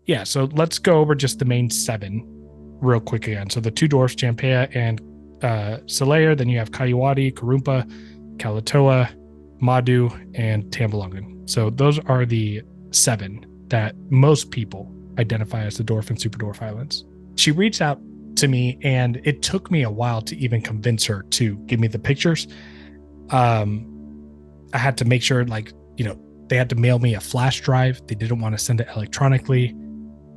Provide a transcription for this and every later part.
Yeah, so let's go over just the main 7 real quick again. So the 2 dwarfs, Jampea and Solaire. Then you have Kayuwadi, Karumpa, Kalatoa, Madu, and Tambalongan. So those are the 7 that most people identify as the dwarf and super dwarf islands. She reached out to me, and it took me a while to even convince her to give me the pictures. I had to make sure, they had to mail me a flash drive. They didn't want to send it electronically.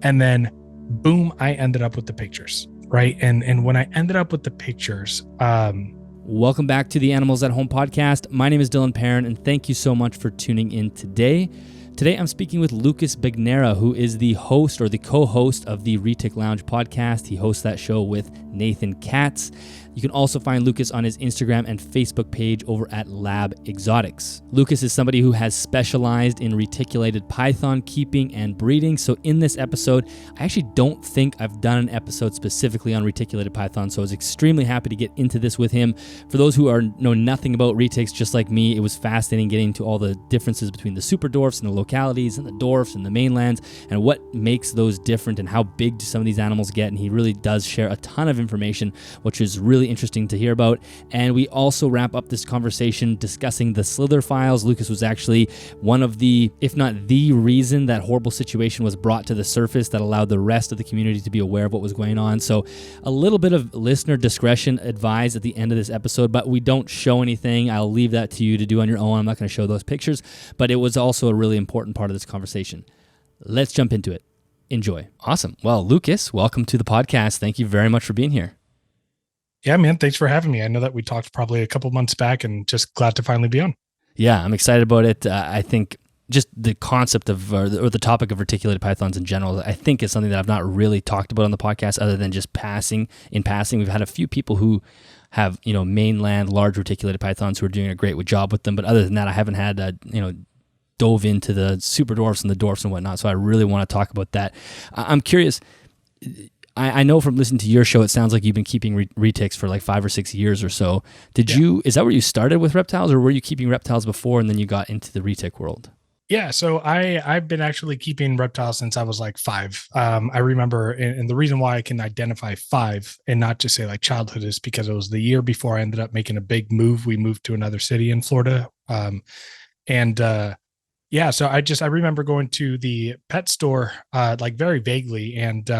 And then, boom, I ended up with the pictures, right? And when I ended up with the pictures... Welcome back to the Animals at Home podcast. My name is Dylan Perrin, and thank you so much for tuning in today. Today, I'm speaking with Lucas Bagnara, who is the host or the co-host of the Retic Longue podcast. He hosts that show with Nathan Katz. You can also find Lucas on his Instagram and Facebook page over at Lab Exotics. Lucas is somebody who has specialized in reticulated python keeping and breeding. So in this episode, I actually don't think I've done an episode specifically on reticulated python. So I was extremely happy to get into this with him. For those who know nothing about retics, just like me, it was fascinating getting into all the differences between the super dwarfs and the localities and the dwarfs and the mainlands and what makes those different and how big do some of these animals get. And he really does share a ton of information, which is really interesting to hear about. And we also wrap up this conversation discussing the Slither Files. Lucas was actually one of the, if not the reason that horrible situation was brought to the surface that allowed the rest of the community to be aware of what was going on. So a little bit of listener discretion advised at the end of this episode, but we don't show anything. I'll leave that to you to do on your own. I'm not going to show those pictures, but it was also a really important part of this conversation. Let's jump into it. Enjoy. Awesome. Well, Lucas, welcome to the podcast. Thank you very much for being here. Yeah, man. Thanks for having me. I know that we talked probably a couple months back, and just glad to finally be on. Yeah, I'm excited about it. I think just the concept of, or the topic of reticulated pythons in general, I think is something that I've not really talked about on the podcast other than just passing. We've had a few people who have, mainland large reticulated pythons who are doing a great job with them. But other than that, I haven't had, dove into the super dwarfs and the dwarfs and whatnot. So I really want to talk about that. I'm curious. I know from listening to your show, it sounds like you've been keeping retics for like 5 or 6 years or so. Is that where you started with reptiles, or were you keeping reptiles before and then you got into the retic world? Yeah, so I've been actually keeping reptiles since I was like 5. I remember, and the reason why I can identify 5 and not just say like childhood is because it was the year before I ended up making a big move. We moved to another city in Florida. So I remember going to the pet store like very vaguely, and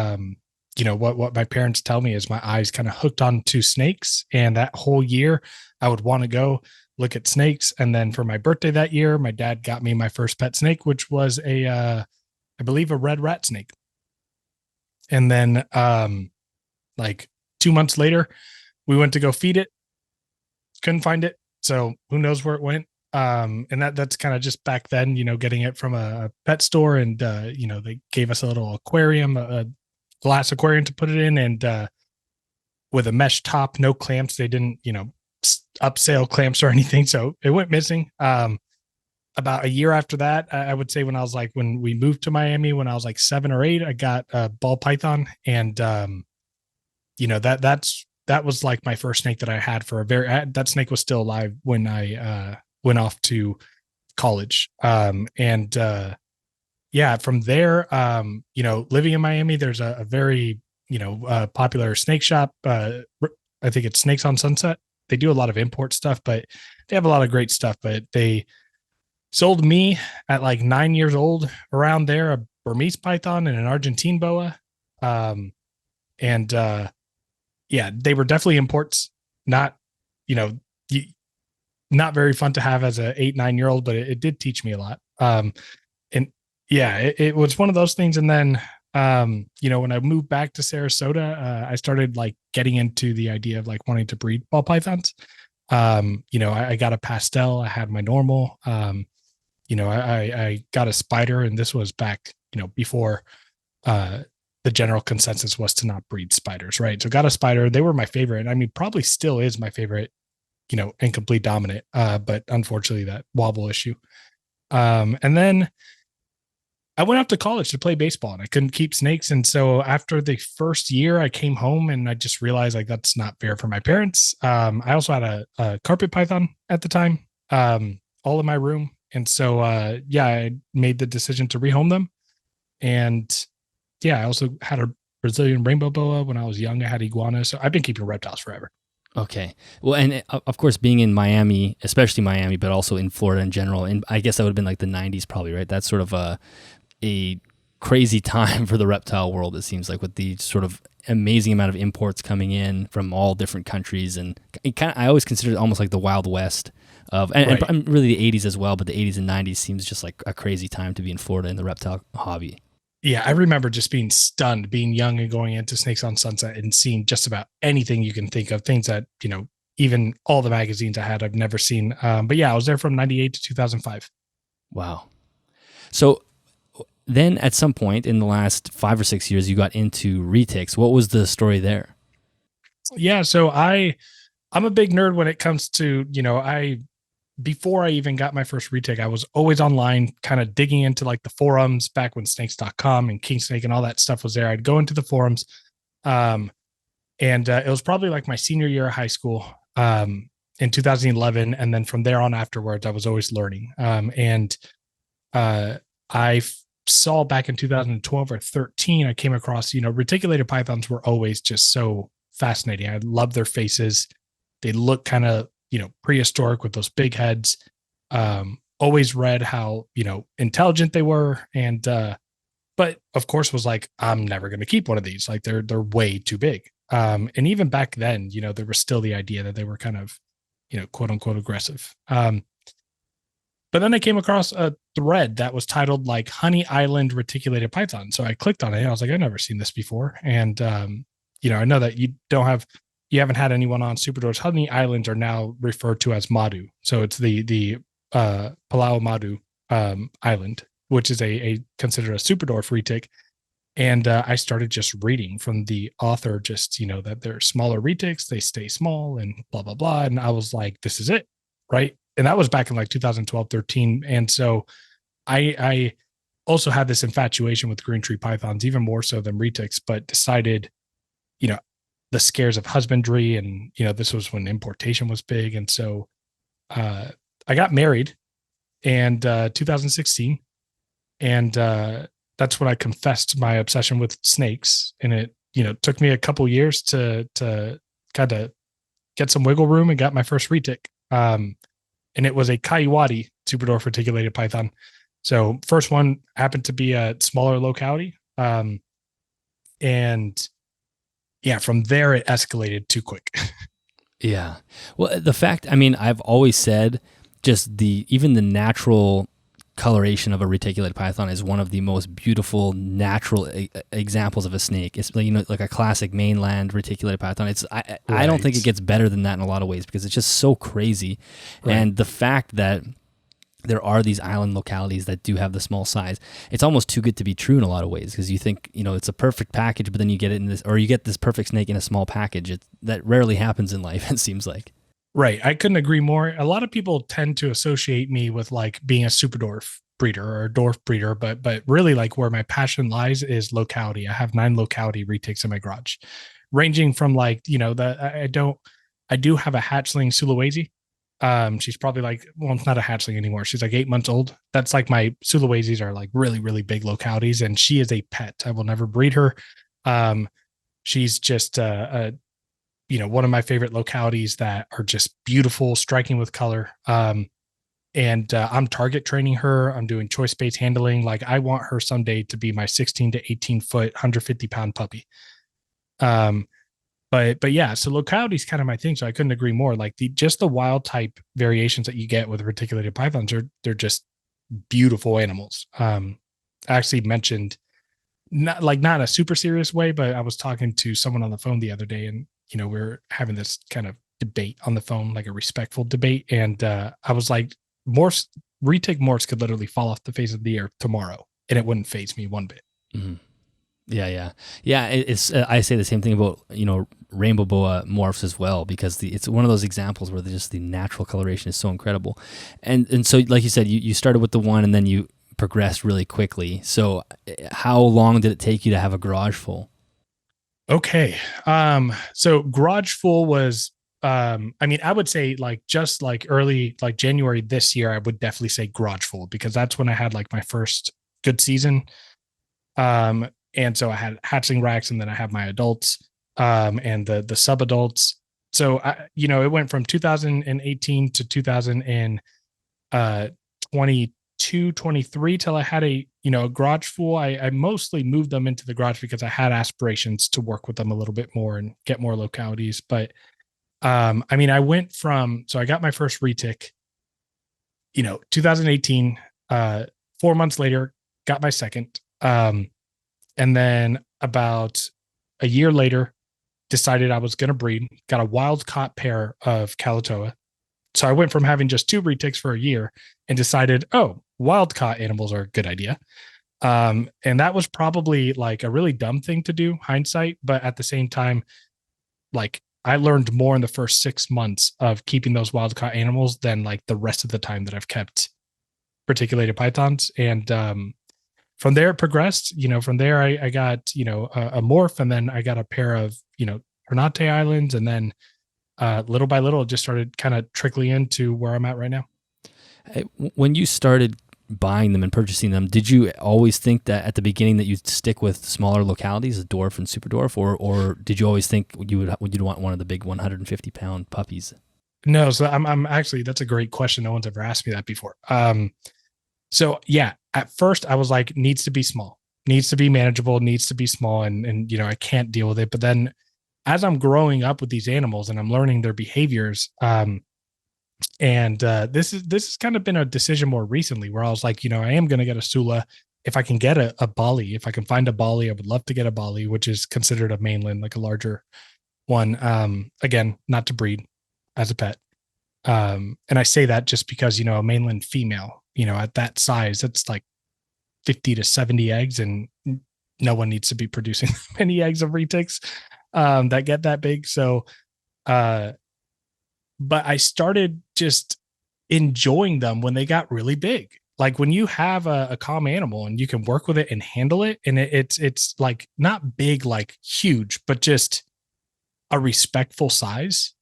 what my parents tell me is my eyes kind of hooked onto snakes, and that whole year I would want to go look at snakes. And then for my birthday that year, my dad got me my first pet snake, which was I believe a red rat snake. And then like 2 months later, we went to go feed it. Couldn't find it. So who knows where it went. And that's kind of just back then, getting it from a pet store, and they gave us a little aquarium, a glass aquarium to put it in, and with a mesh top, no clamps. They didn't, upsell clamps or anything. So it went missing. About a year after that, I would say when we moved to Miami, when I was like 7 or 8, I got a ball python. And, that was like my first snake that I had for that snake was still alive when I went off to college. From there, living in Miami, there's a very, popular snake shop. I think it's Snakes on Sunset. They do a lot of import stuff, but they have a lot of great stuff. But they sold me at like 9 years old around there a Burmese python and an Argentine boa. They were definitely imports. Not, not very fun to have as a 8-9-year-old, but it did teach me a lot. It was one of those things. And then, when I moved back to Sarasota, I started like getting into the idea of like wanting to breed ball pythons. I got a pastel, I had my normal, I got a spider, and this was back, before, the general consensus was to not breed spiders. Right. So got a spider. They were my favorite. I mean, probably still is my favorite, incomplete dominant. But unfortunately that wobble issue. And then I went off to college to play baseball, and I couldn't keep snakes. And so after the first year, I came home and I just realized like that's not fair for my parents. I also had a carpet python at the time, all in my room. And so, I made the decision to rehome them. And yeah, I also had a Brazilian rainbow boa when I was young. I had iguana. So I've been keeping reptiles forever. Okay. Well, and of course, being in Miami, especially Miami, but also in Florida in general, and I guess that would have been like the 90s probably, right? That's sort of a crazy time for the reptile world, it seems like, with the sort of amazing amount of imports coming in from all different countries. And it kind of, I always consider it almost like the Wild West of, and really the 80s as well, but the 80s and 90s seems just like a crazy time to be in Florida in the reptile hobby. Yeah, I remember just being stunned, being young and going into Snakes on Sunset and seeing just about anything you can think of, things that, even all the magazines I had, I've never seen. But yeah, I was there from 98 to 2005. Wow. So then at some point in the last 5 or 6 years, you got into Retics. What was the story there? Yeah, so I'm a big nerd when it comes to, before I even got my first retic, I was always online kind of digging into like the forums back when snakes.com and King Snake and all that stuff was there. I'd go into the forums. And it was probably like my senior year of high school in 2011. And then from there on afterwards, I was always learning. I saw back in 2012 or 13, I came across, reticulated pythons were always just so fascinating. I love their faces. They look kind of, prehistoric with those big heads. Always read how, intelligent they were. And, but of course was like, I'm never going to keep one of these. Like they're way too big. And even back then, there was still the idea that they were kind of, quote unquote aggressive. But then I came across a thread that was titled like Honey Island Reticulated Python. So I clicked on it. And I was like, I've never seen this before. And, I know that you haven't had anyone on Superdwarfs. Honey Islands are now referred to as Madu. So it's the Palau Madu island, which is a considered a Superdwarf retic. And I started just reading from the author, just, that they're smaller retics, they stay small and blah, blah, blah. And I was like, this is it. Right. And that was back in like 2012, 13. And so I also had this infatuation with green tree pythons, even more so than retics, but decided, the scares of husbandry. And, this was when importation was big. And so I got married in 2016. And that's when I confessed my obsession with snakes. And it, took me a couple years to kind of get some wiggle room and got my first retic. And it was a Kaiwadi Superdwarf Reticulated Python. So first one happened to be a smaller locality. And yeah, from there it escalated too quick. Yeah. Well, the fact, I've always said just even the natural coloration of a reticulated python is one of the most beautiful natural examples of a snake. It's like a classic mainland reticulated python. I don't think it gets better than that in a lot of ways because it's just so crazy. Right. And the fact that there are these island localities that do have the small size, it's almost too good to be true in a lot of ways because you think, it's a perfect package, but then you get it in this, or you get this perfect snake in a small package. That rarely happens in life, it seems like. Right. I couldn't agree more. A lot of people tend to associate me with like being a super dwarf breeder or a dwarf breeder, but really like where my passion lies is locality. I have 9 locality retics in my garage, ranging from like, I do have a hatchling Sulawesi. She's probably like, well, it's not a hatchling anymore. She's like 8 months old. That's like my Sulawesis are like really, really big localities. And she is a pet. I will never breed her. She's just, one of my favorite localities that are just beautiful, striking with color. And I'm target training her. I'm doing choice space handling. Like I want her someday to be my 16 to 18 foot, 150-pound puppy. But yeah, so locality is kind of my thing. So I couldn't agree more. Like just the wild type variations that you get with reticulated pythons they're just beautiful animals. I actually mentioned not in a super serious way, but I was talking to someone on the phone the other day and, we were having this kind of debate on the phone, like a respectful debate. And I was like, retic morphs could literally fall off the face of the earth tomorrow and it wouldn't faze me one bit. Mm-hmm. Yeah. It's I say the same thing about rainbow boa morphs as well because it's one of those examples where just the natural coloration is so incredible, and so like you said, you started with the one and then you progressed really quickly. So how long did it take you to have a garage full? Okay, so garage full was I would say like just like early like January this year, I would definitely say garage full because that's when I had like my first good season. And so I had hatchling racks, and then I have my adults, and the sub adults. So it went from 2018 to 2022, 23 till I had a garage full. I mostly moved them into the garage because I had aspirations to work with them a little bit more and get more localities. But I went from, so I got my first retic, 2018, 4 months later, got my second. And then about a year later, decided I was going to breed, got a wild caught pair of Kalatoa. So I went from having just 2 retics for a year and decided, oh, wild caught animals are a good idea. And that was probably like a really dumb thing to do, hindsight. But at the same time, like I learned more in the first 6 months of keeping those wild caught animals than like the rest of the time that I've kept reticulated pythons. And from there it progressed. From there I got a morph, and then I got a pair of Ternate Islands, and then little by little it just started kind of trickling into where I'm at right now. When you started buying them and purchasing them, did you always think that at the beginning that you'd stick with smaller localities, dwarf and super dwarf, or did you always think you'd want one of the big 150-pound puppies? No, so I'm actually, that's a great question. No one's ever asked me that before. So yeah, at first I was like, needs to be small, needs to be manageable, needs to be small, and I can't deal with it. But then as I'm growing up with these animals and I'm learning their behaviors, and this has kind of been a decision more recently where I was like, I am going to get a Sula. If I can get a Bali, if I can find a Bali, I would love to get a Bali, which is considered a mainland, like a larger one. Again, not to breed as a pet. And I say that just because, a mainland female, at that size, it's like 50 to 70 eggs, and no one needs to be producing many eggs of retics that get that big. So, but I started just enjoying them when they got really big. Like when you have a calm animal and you can work with it and handle it, and it's like not big, like huge, but just a respectful size.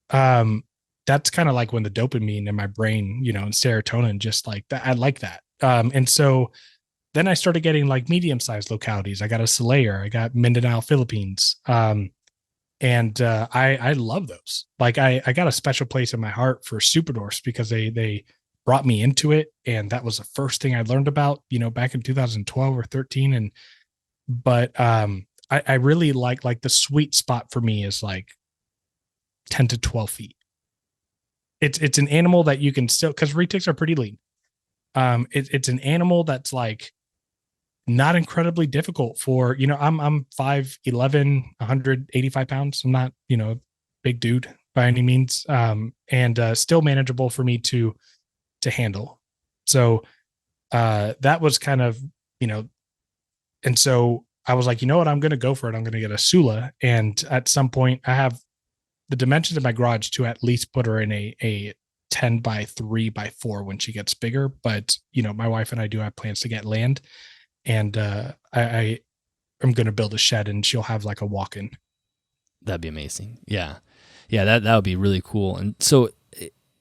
That's kind of like when the dopamine in my brain, and serotonin, just like that. I like that. And so then I started getting like medium-sized localities. I got a Slayer, I got Mindanao, Philippines. And I love those. Like I got a special place in my heart for super dwarfs because they brought me into it, and that was the first thing I learned about, back in 2012 or 13. But I really like the sweet spot for me is like 10 to 12 feet. It's an animal that you can still, because retics are pretty lean. It's an animal that's like not incredibly difficult for, I'm 5'11", 185 pounds. I'm not, big dude by any means. And still manageable for me to handle. So that was kind of, and so I was like, you know what, I'm going to go for it. I'm going to get a Sula. And at some point I have the dimensions in my garage to at least put her in a 10 by 3 by 4 when she gets bigger. But, my wife and I do have plans to get land. And I am going to build a shed, and she'll have like a walk-in. That'd be amazing. Yeah. That would be really cool. And so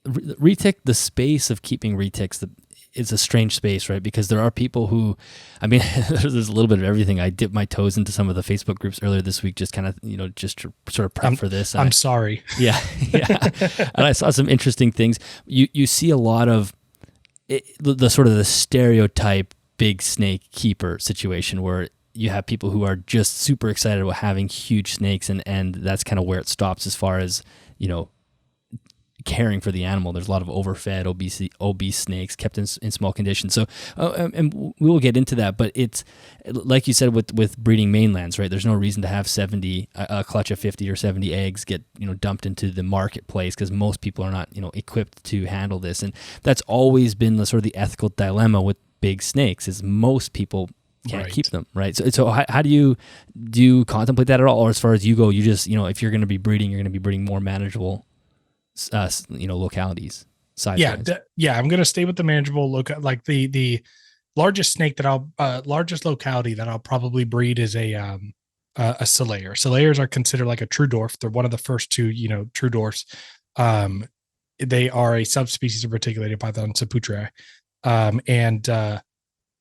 retic, the space of keeping retics, it's a strange space, right? Because there are people who, there's a little bit of everything. I dipped my toes into some of the Facebook groups earlier this week, just kind of, just to sort of prep for this. I'm sorry. Yeah. And I saw some interesting things. You see a lot of the sort of the stereotype big snake keeper situation where you have people who are just super excited about having huge snakes, and that's kind of where it stops as far as, caring for the animal. There's a lot of overfed, obese snakes kept in small conditions. So, and we will get into that, but it's like you said with breeding mainlands, right? There's no reason to have a clutch of 50 or 70 eggs get, dumped into the marketplace, because most people are not, equipped to handle this. And that's always been the sort of the ethical dilemma with big snakes, is most people can't keep them, right? So how do you contemplate that at all? Or as far as you go, you just, if you're going to be breeding, you're going to be breeding more manageable localities, size. I'm going to stay with the manageable like the largest snake that largest locality that I'll probably breed is a Slayer. Slayers are considered like a true dwarf. They're one of the first two, true dwarfs. They are a subspecies of reticulated python, Saputria.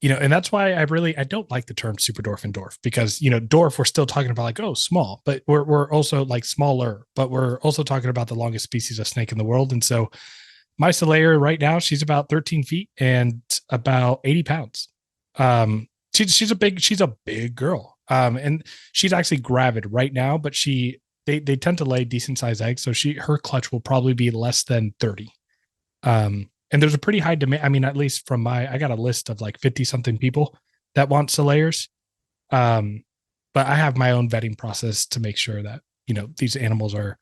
and that's why I don't like the term super dwarf and dwarf, because, dwarf, we're still talking about like, oh, small, but we're also like smaller, but we're also talking about the longest species of snake in the world. And so my Solaire right now, she's about 13 feet and about 80 pounds. She's a big girl. And she's actually gravid right now, but they tend to lay decent sized eggs. So her clutch will probably be less than 30. And there's a pretty high demand. I mean, at least I got a list of like 50 something people that want Solaires. But I have my own vetting process to make sure that, these animals are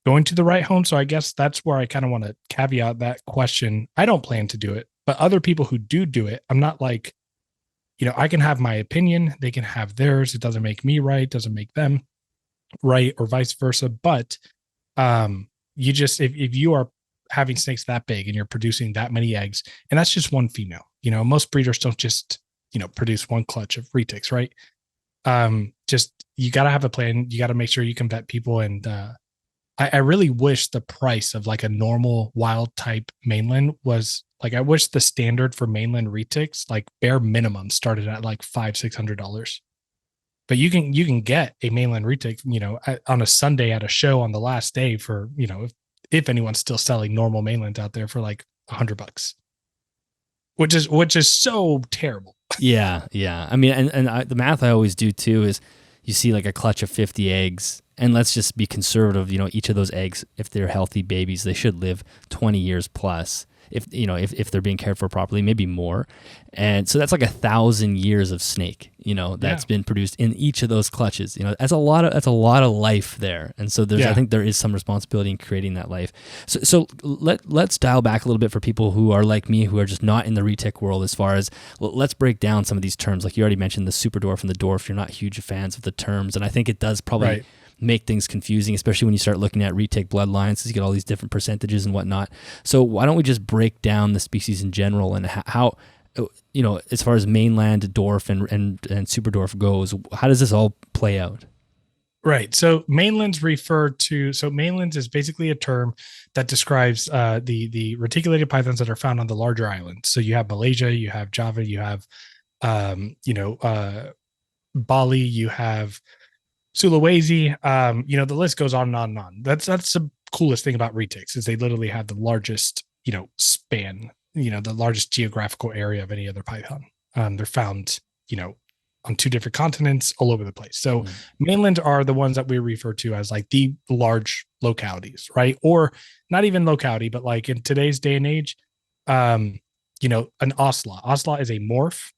going to the right home. So I guess that's where I kind of want to caveat that question. I don't plan to do it, but other people who do it, I'm not like, I can have my opinion. They can have theirs. It doesn't make me right. Doesn't make them right, or vice versa. But you just, if you are having snakes that big and you're producing that many eggs, and that's just one female, most breeders don't just, produce one clutch of retics, right? Just, you got to have a plan. You got to make sure you can vet people. And I really wish the price of like a normal wild type mainland was like, I wish the standard for mainland retics, like bare minimum, started at like $500-$600. But you can get a mainland retic, on a Sunday at a show on the last day for, if anyone's still selling normal mainlands out there, for like $100, which is so terrible. Yeah. I mean, and the math I always do too is, you see like a clutch of 50 eggs, and let's just be conservative. Each of those eggs, if they're healthy babies, they should live 20 years plus. If they're being cared for properly, maybe more. And so that's like 1,000 years of snake, that's been produced in each of those clutches. That's a lot of life there. And so I think there is some responsibility in creating that life. So let's dial back a little bit for people who are like me, who are just not in the retic world, as far as, let's break down some of these terms. Like you already mentioned the super dwarf and the dwarf. You're not huge fans of the terms. And I think it does probably make things confusing, especially when you start looking at retic bloodlines, because you get all these different percentages and whatnot. So why don't we just break down the species in general, and how, as far as mainland dwarf and super dwarf goes, how does this all play out? Right. So mainlands is basically a term that describes the reticulated pythons that are found on the larger islands. So you have Malaysia, you have Java, you have Bali, you have Sulawesi, the list goes on and on and on. That's the coolest thing about retics, is they literally have the largest, span, the largest geographical area of any other python. They're found, on 2 different continents, all over the place. So mainland are the ones that we refer to as like the large localities, right? Or not even locality, but like in today's day and age, an ocelot. Ocelot is a morph.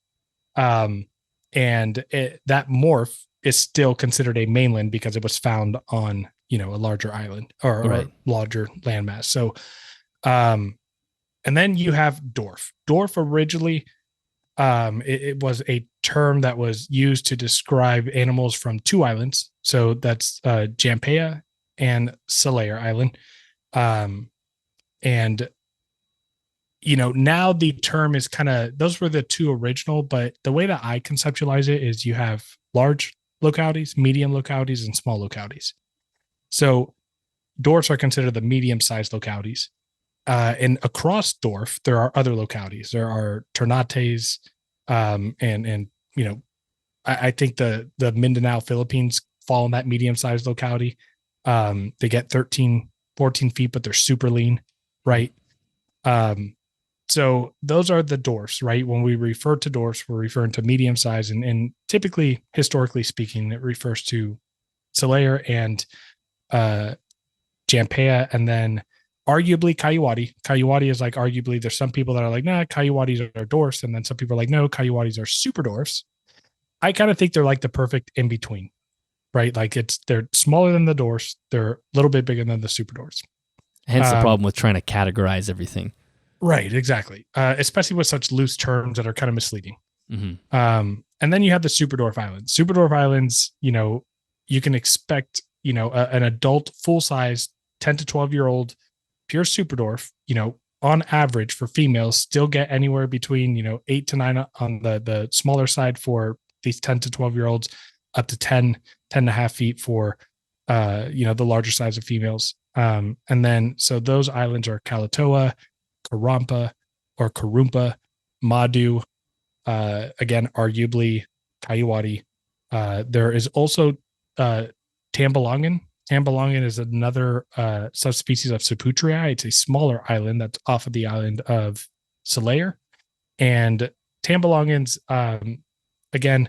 And that morph is still considered a mainland because it was found on, a larger island or larger landmass. So, and then you have dwarf. Dwarf originally, it was a term that was used to describe animals from 2 islands. So that's Jampea and Solaire Island. And now the term is those were the 2 original, but the way that I conceptualize it is you have large localities, medium localities, and small localities. So dwarfs are considered the medium-sized localities. And across dwarf, there are other localities. There are Ternates, and I think the Mindanao, Philippines fall in that medium-sized locality. They get 13, 14 feet, but they're super lean, right? So those are the dwarfs, right? When we refer to dwarfs, we're referring to medium size, and typically, historically speaking, it refers to Solaire and Jampea, and then arguably Kayuwati. Kayuwati is like, arguably, there's some people that are like, nah, Kayuwatis are dwarfs, and then some people are like, no, Kayuwatis are super dwarfs. I kind of think they're like the perfect in between, right? Like they're smaller than the dwarfs, they're a little bit bigger than the super dwarfs. Hence the problem with trying to categorize everything. Right, exactly. Especially with such loose terms that are kind of misleading. Mm-hmm. And then you have the super dwarf islands. Super dwarf islands, you can expect, an adult, full size, 10 to 12-year-old pure super dwarf, on average for females, still get anywhere between, 8 to 9 on the smaller side for these 10 to 12-year-olds, up to 10 and a half feet for, the larger size of females. And then, so those islands are Kalatoa, Karumpa, Madu, again, arguably Kayuwadi. There is also Tambalongan. Tambalongan is another subspecies of Saputrii. It's a smaller island that's off of the island of Slither. And Tambalongans, again,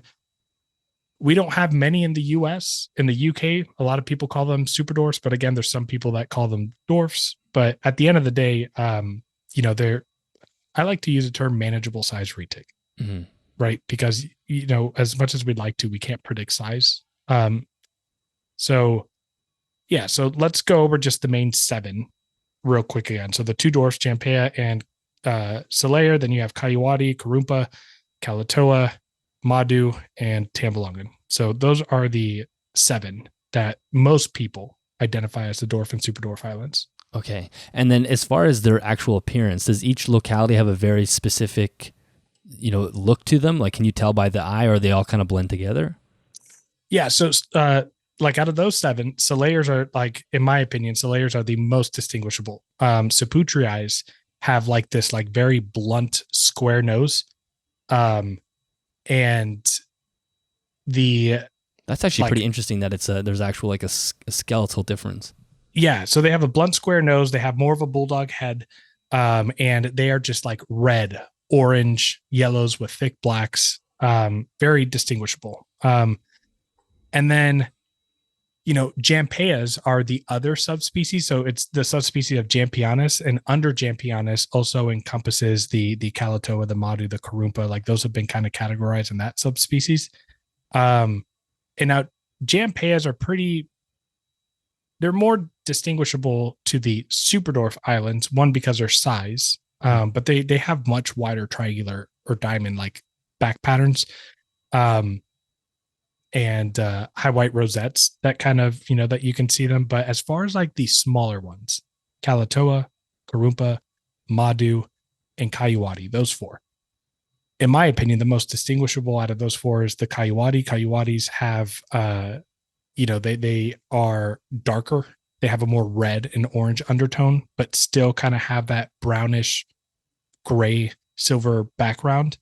we don't have many in the US. In the UK, a lot of people call them super dwarfs, but again, there's some people that call them dwarfs. But at the end of the day, they're, I like to use the term manageable size retic, right? Because, as much as we'd like to, we can't predict size. So let's go over just the main 7 real quick again. So the 2 dwarfs, Jampea and Slither, then you have Kayuwadi, Karumpa, Kalatoa, Madu, and Tambalongan. So those are the 7 that most people identify as the dwarf and super dwarf islands. Okay. And then as far as their actual appearance, does each locality have a very specific, look to them? Like, can you tell by the eye, or are they all kind of blend together? Yeah. So, out of those 7, Slithers are, like, in my opinion, Slithers are the most distinguishable. Saputrii have like this, like, very blunt square nose. And that's actually pretty interesting that there's actual like a skeletal difference. Yeah. So they have a blunt square nose. They have more of a bulldog head. And they are just like red, orange, yellows with thick blacks. Very distinguishable. And then, Jampeas are the other subspecies. So it's the subspecies of Jampianus, and under Jampianus also encompasses the Kalatoa, the Madu, the Karumpa. Like, those have been kind of categorized in that subspecies. And now Jampeas are they're more distinguishable to the superdwarf islands, one because their size, but they have much wider triangular or diamond like back patterns. And high white rosettes that kind of, that you can see them. But as far as like the smaller ones, Kalatoa, Karumpa, Madu, and Kayuwadi, those 4. In my opinion, the most distinguishable out of those 4 is the Kayuwadi. Kayuwadis have, they are darker. They have a more red and orange undertone, but still kind of have that brownish, gray, silver background,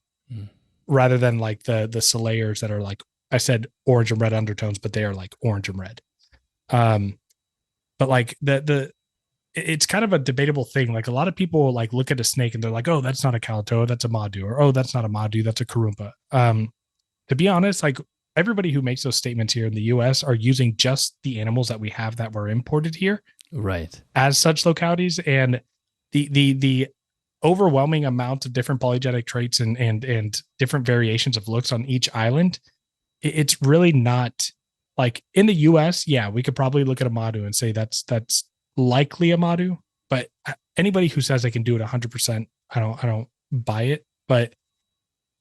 rather than like the Slithers that are like, I said orange and red undertones, but they are like orange and red. But like it's kind of a debatable thing. Like, a lot of people like look at a snake and they're like, oh, that's not a Kalatoa, that's a Madu, or oh, that's not a Madu, that's a Karumpa. To be honest, like, everybody who makes those statements here in the US are using just the animals that we have that were imported here, right, as such localities. And the overwhelming amount of different polygenic traits and different variations of looks on each island, it's really not like in the US. Yeah, we could probably look at a Madu and say that's likely a Madu, but anybody who says they can do it 100%, I don't buy it. But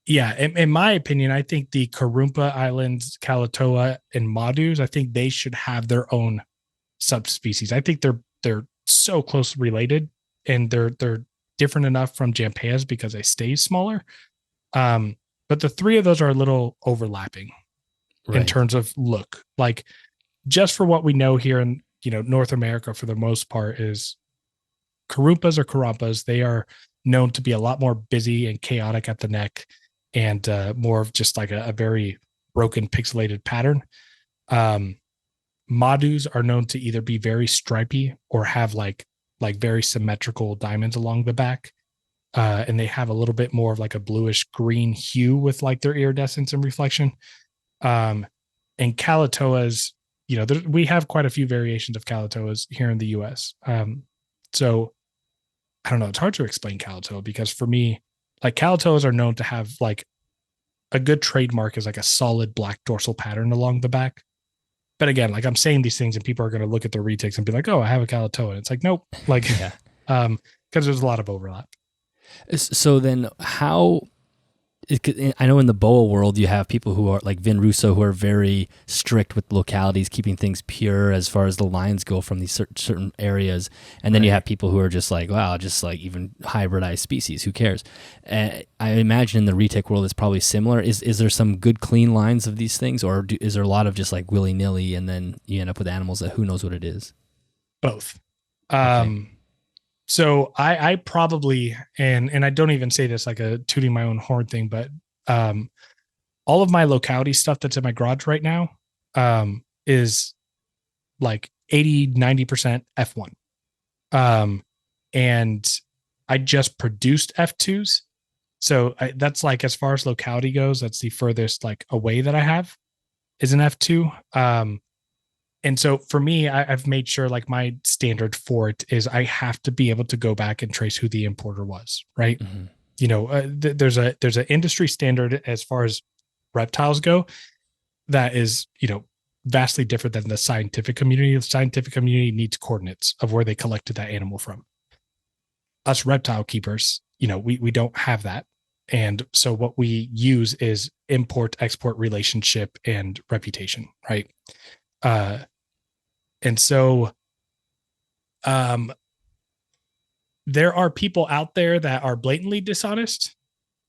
yeah, in my opinion, I think the Karumpa Islands, Kalatoa, and Madus, I think they should have their own subspecies. I think they're so close related, and they're different enough from Jampeas because they stay smaller. But the 3 of those are a little overlapping, right, in terms of look. Like, just for what we know here in North America, for the most part, is Karumpas or Karumpas. They are known to be a lot more busy and chaotic at the neck, and more of just like a very broken, pixelated pattern. Madus are known to either be very stripy or have like very symmetrical diamonds along the back. And they have a little bit more of like a bluish green hue with like their iridescence and reflection. And Kalatoas, we have quite a few variations of Kalatoas here in the US. So I don't know. It's hard to explain Kalatoa, because for me, like, Kalatoas are known to have like a good trademark is like a solid black dorsal pattern along the back. But again, like, I'm saying these things and people are going to look at their retics and be like, oh, I have a Kalatoa. And it's like, nope. Like, yeah. Because there's a lot of overlap. So then I know in the boa world, you have people who are like Vin Russo, who are very strict with localities, keeping things pure as far as the lines go from these certain areas. And then you have people who are just like, wow, just like even hybridized species, who cares? I imagine in the retic world, it's probably similar. Is there some good clean lines of these things, or is there a lot of just like willy nilly, and then you end up with animals that who knows what it is? Both. Okay. So I probably, and I don't even say this like a tooting my own horn thing, but All of my locality stuff that's in my garage right now is like 80-90% F1. And I just produced F2s. So that's like, as far as locality goes, that's the furthest like away that I have is an F2. And so for me, I've made sure like my standard for it is I have to be able to go back and trace who the importer was, right? Mm-hmm. You know, there's an industry standard as far as reptiles go that is, you know, vastly different than the scientific community. The scientific community needs coordinates of where they collected that animal from. Us reptile keepers, you know, we don't have that. And so what we use is import export relationship and reputation, right? And so there are people out there that are blatantly dishonest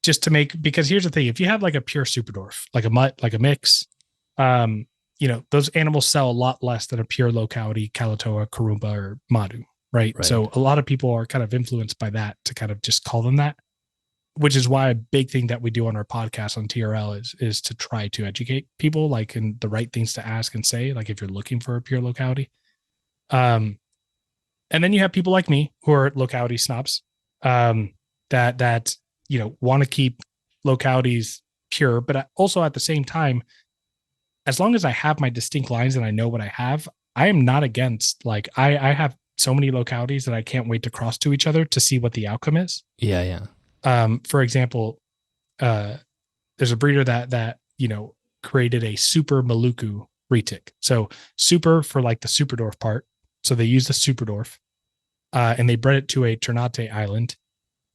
just to make, because here's the thing, if you have like a pure super dwarf, like a mutt, like a mix, you know, those animals sell a lot less than a pure locality Kalatoa, Karumba, or Madu, right? So a lot of people are kind of influenced by that to kind of just call them that, which is why a big thing that we do on our podcast on TRL is to try to educate people, like, in the right things to ask and say, like if you're looking for a pure locality. And then you have people like me who are locality snobs, that you know, want to keep localities pure, but also at the same time, as long as I have my distinct lines and I know what I have, I am not against, like, I have so many localities that I can't wait to cross to each other to see what the outcome is. Yeah. For example, there's a breeder that you know, created a super Maluku retic. So super for like the super dwarf part. So they use the super dwarf, and they bred it to a Ternate island.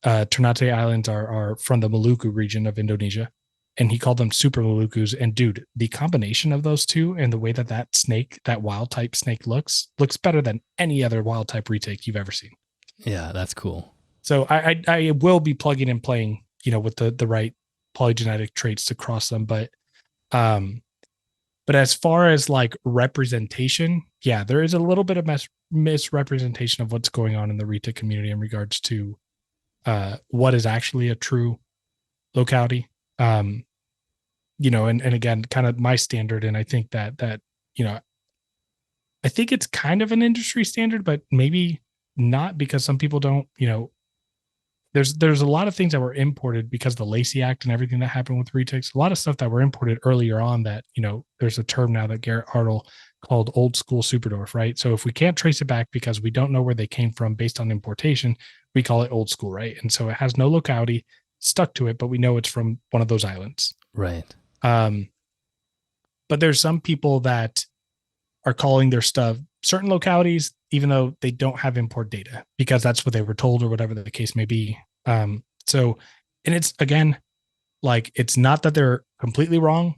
Ternate Islands are from the Maluku region of Indonesia, and he called them super Malukus. And dude, the combination of those two and the way that snake, that wild type snake looks better than any other wild type retic you've ever seen. Yeah, that's cool. So I will be plugging and playing, you know, with the right polygenetic traits to cross them. But as far as like representation, yeah, there is a little bit of misrepresentation of what's going on in the retic community in regards to what is actually a true locality. You know, and again, kind of my standard. And I think that, you know, I think it's kind of an industry standard, but maybe not, because some people don't, you know, there's a lot of things that were imported because of the Lacey Act and everything that happened with retics. A lot of stuff that were imported earlier on that, you know, there's a term now that Garrett Hartle called old school superdorf, right? So if we can't trace it back because we don't know where they came from based on importation, we call it old school, right? And so it has no locality stuck to it, but we know it's from one of those islands. Right. But there's some people that are calling their stuff certain localities, even though they don't have import data, because that's what they were told or whatever the case may be. So, and it's, again, like, it's not that they're completely wrong,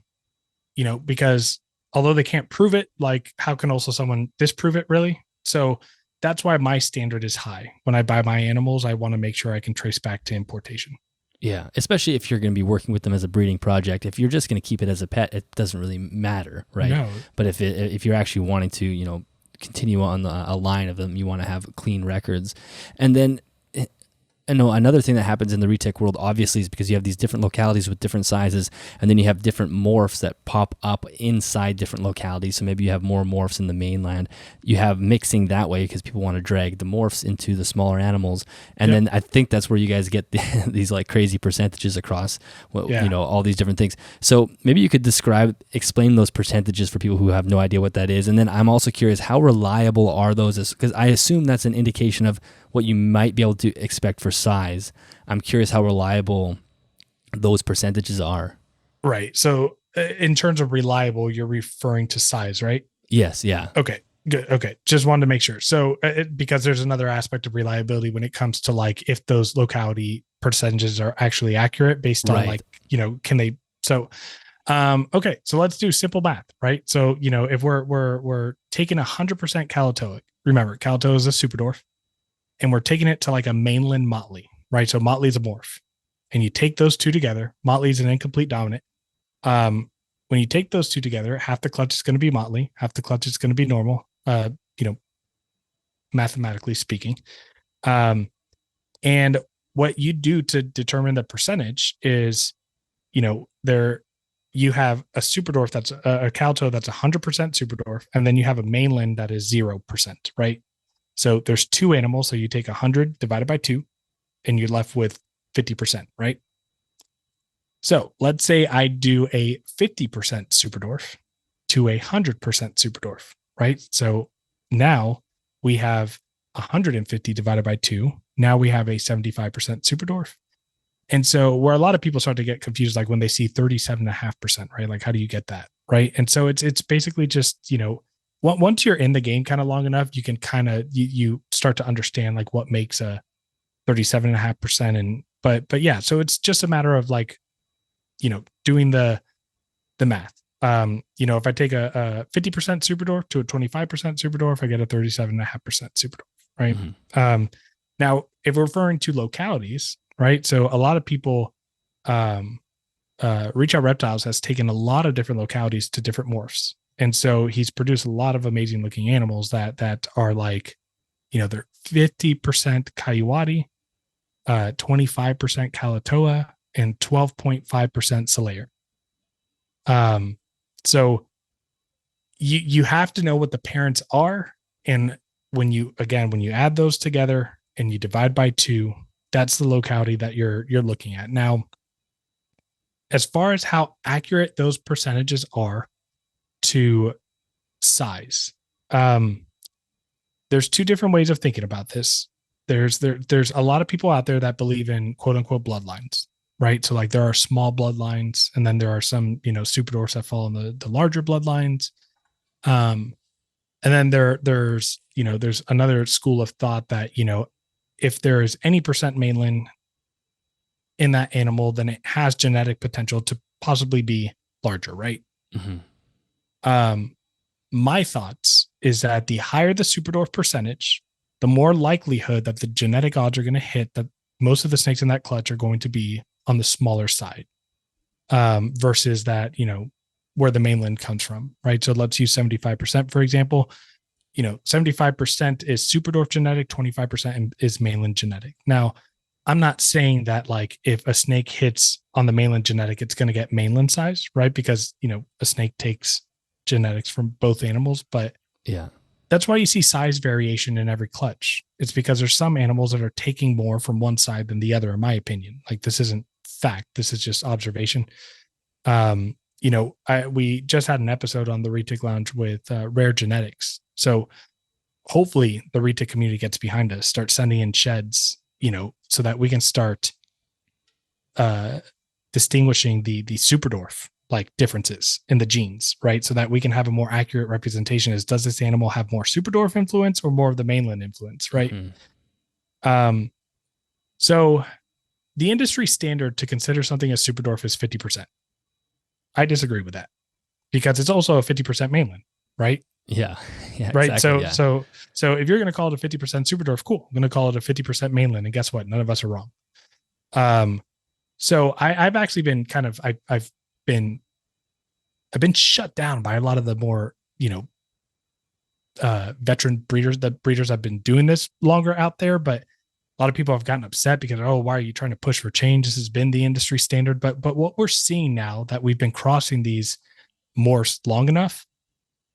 you know, because although they can't prove it, like, how can also someone disprove it, really? So that's why my standard is high. When I buy my animals, I want to make sure I can trace back to importation. Yeah, especially if you're going to be working with them as a breeding project. If you're just going to keep it as a pet, it doesn't really matter, right? No. But if you're actually wanting to, you know, continue on a line of them, you want to have clean records. And then, I know another thing that happens in the retic world, obviously, is because you have these different localities with different sizes, and then you have different morphs that pop up inside different localities. So maybe you have more morphs in the mainland. You have mixing that way because people want to drag the morphs into the smaller animals. And then I think that's where you guys get these like crazy percentages across, you know, all these different things. So maybe you could explain those percentages for people who have no idea what that is. And then I'm also curious, how reliable are those? Because I assume that's an indication of what you might be able to expect for size. I'm curious how reliable those percentages are. Right. So in terms of reliable, you're referring to size, right? Yes. Yeah. Okay. Good. Okay. Just wanted to make sure. So because there's another aspect of reliability when it comes to, like, if those locality percentages are actually accurate based on like, you know, can they, so, okay. So let's do simple math, right? So, you know, if we're taking 100% Kalatoic, remember Kalatoa is a super dwarf, and we're taking it to like a mainland Motley, right? So Motley is a morph, and you take those two together. Motley is an incomplete dominant. When you take those two together, half the clutch is going to be Motley, half the clutch is going to be normal, you know, mathematically speaking. And what you do to determine the percentage is there you have a super dwarf that's a Calto that's 100% super dwarf, and then you have a mainland that is 0%, right? So there's two animals. So you take 100 divided by 2, and you're left with 50%, right? So let's say I do a 50% super dwarf to 100% super dwarf, right? So now we have 150 divided by 2. Now we have a 75% super dwarf. And so where a lot of people start to get confused, like when they see 37.5%, right? Like, how do you get that? Right. And so it's basically just, once you're in the game kind of long enough, you can kind of, you start to understand like what makes a 37.5%. And, but yeah, so it's just a matter of like, doing the math. If I take a 50% super dwarf to a 25% super dwarf, I get a 37.5% super dwarf, right? Mm-hmm. Now, if we're referring to localities, right? So a lot of people, Reach Out Reptiles has taken a lot of different localities to different morphs. And so he's produced a lot of amazing looking animals that are like, they're 50% Kayuwati, 25% Kalatoa, and 12.5% Slayer. So you have to know what the parents are. And when you add those together and you divide by 2, that's the locality that you're looking at. Now, as far as how accurate those percentages are to size, there's 2 different ways of thinking about this. There's a lot of people out there that believe in quote unquote bloodlines, right? So like there are small bloodlines, and then there are some, super dwarfs that fall in the larger bloodlines. And then there's another school of thought that, if there is any percent mainland in that animal, then it has genetic potential to possibly be larger, right? Mm-hmm. My thoughts is that the higher the super dwarf percentage, the more likelihood that the genetic odds are going to hit that most of the snakes in that clutch are going to be on the smaller side, versus that, where the mainland comes from, right? So let's use 75%, for example. 75% is super dwarf genetic, 25% is mainland genetic. Now, I'm not saying that like if a snake hits on the mainland genetic, it's going to get mainland size, right? Because, a snake takes genetics from both animals, but yeah, that's why you see size variation in every clutch. It's because there's some animals that are taking more from one side than the other, in my opinion. Like this isn't fact. This is just observation. We just had an episode on the Retic Lounge with rare genetics. So hopefully the Retic community gets behind us, start sending in sheds, so that we can start distinguishing the super dwarf like differences in the genes, right? So that we can have a more accurate representation is, does this animal have more super dwarf influence or more of the mainland influence, right? Mm-hmm. So the industry standard to consider something as super dwarf is 50%. I disagree with that because it's also a 50% mainland, right? Yeah. Right. Exactly, so if you're going to call it a 50% super dwarf, cool. I'm going to call it a 50% mainland. And guess what? None of us are wrong. So I've actually been I've been shut down by a lot of the more, veteran breeders. The breeders have been doing this longer out there, but a lot of people have gotten upset because, oh, why are you trying to push for change? This has been the industry standard. But what we're seeing now that we've been crossing these morphs long enough,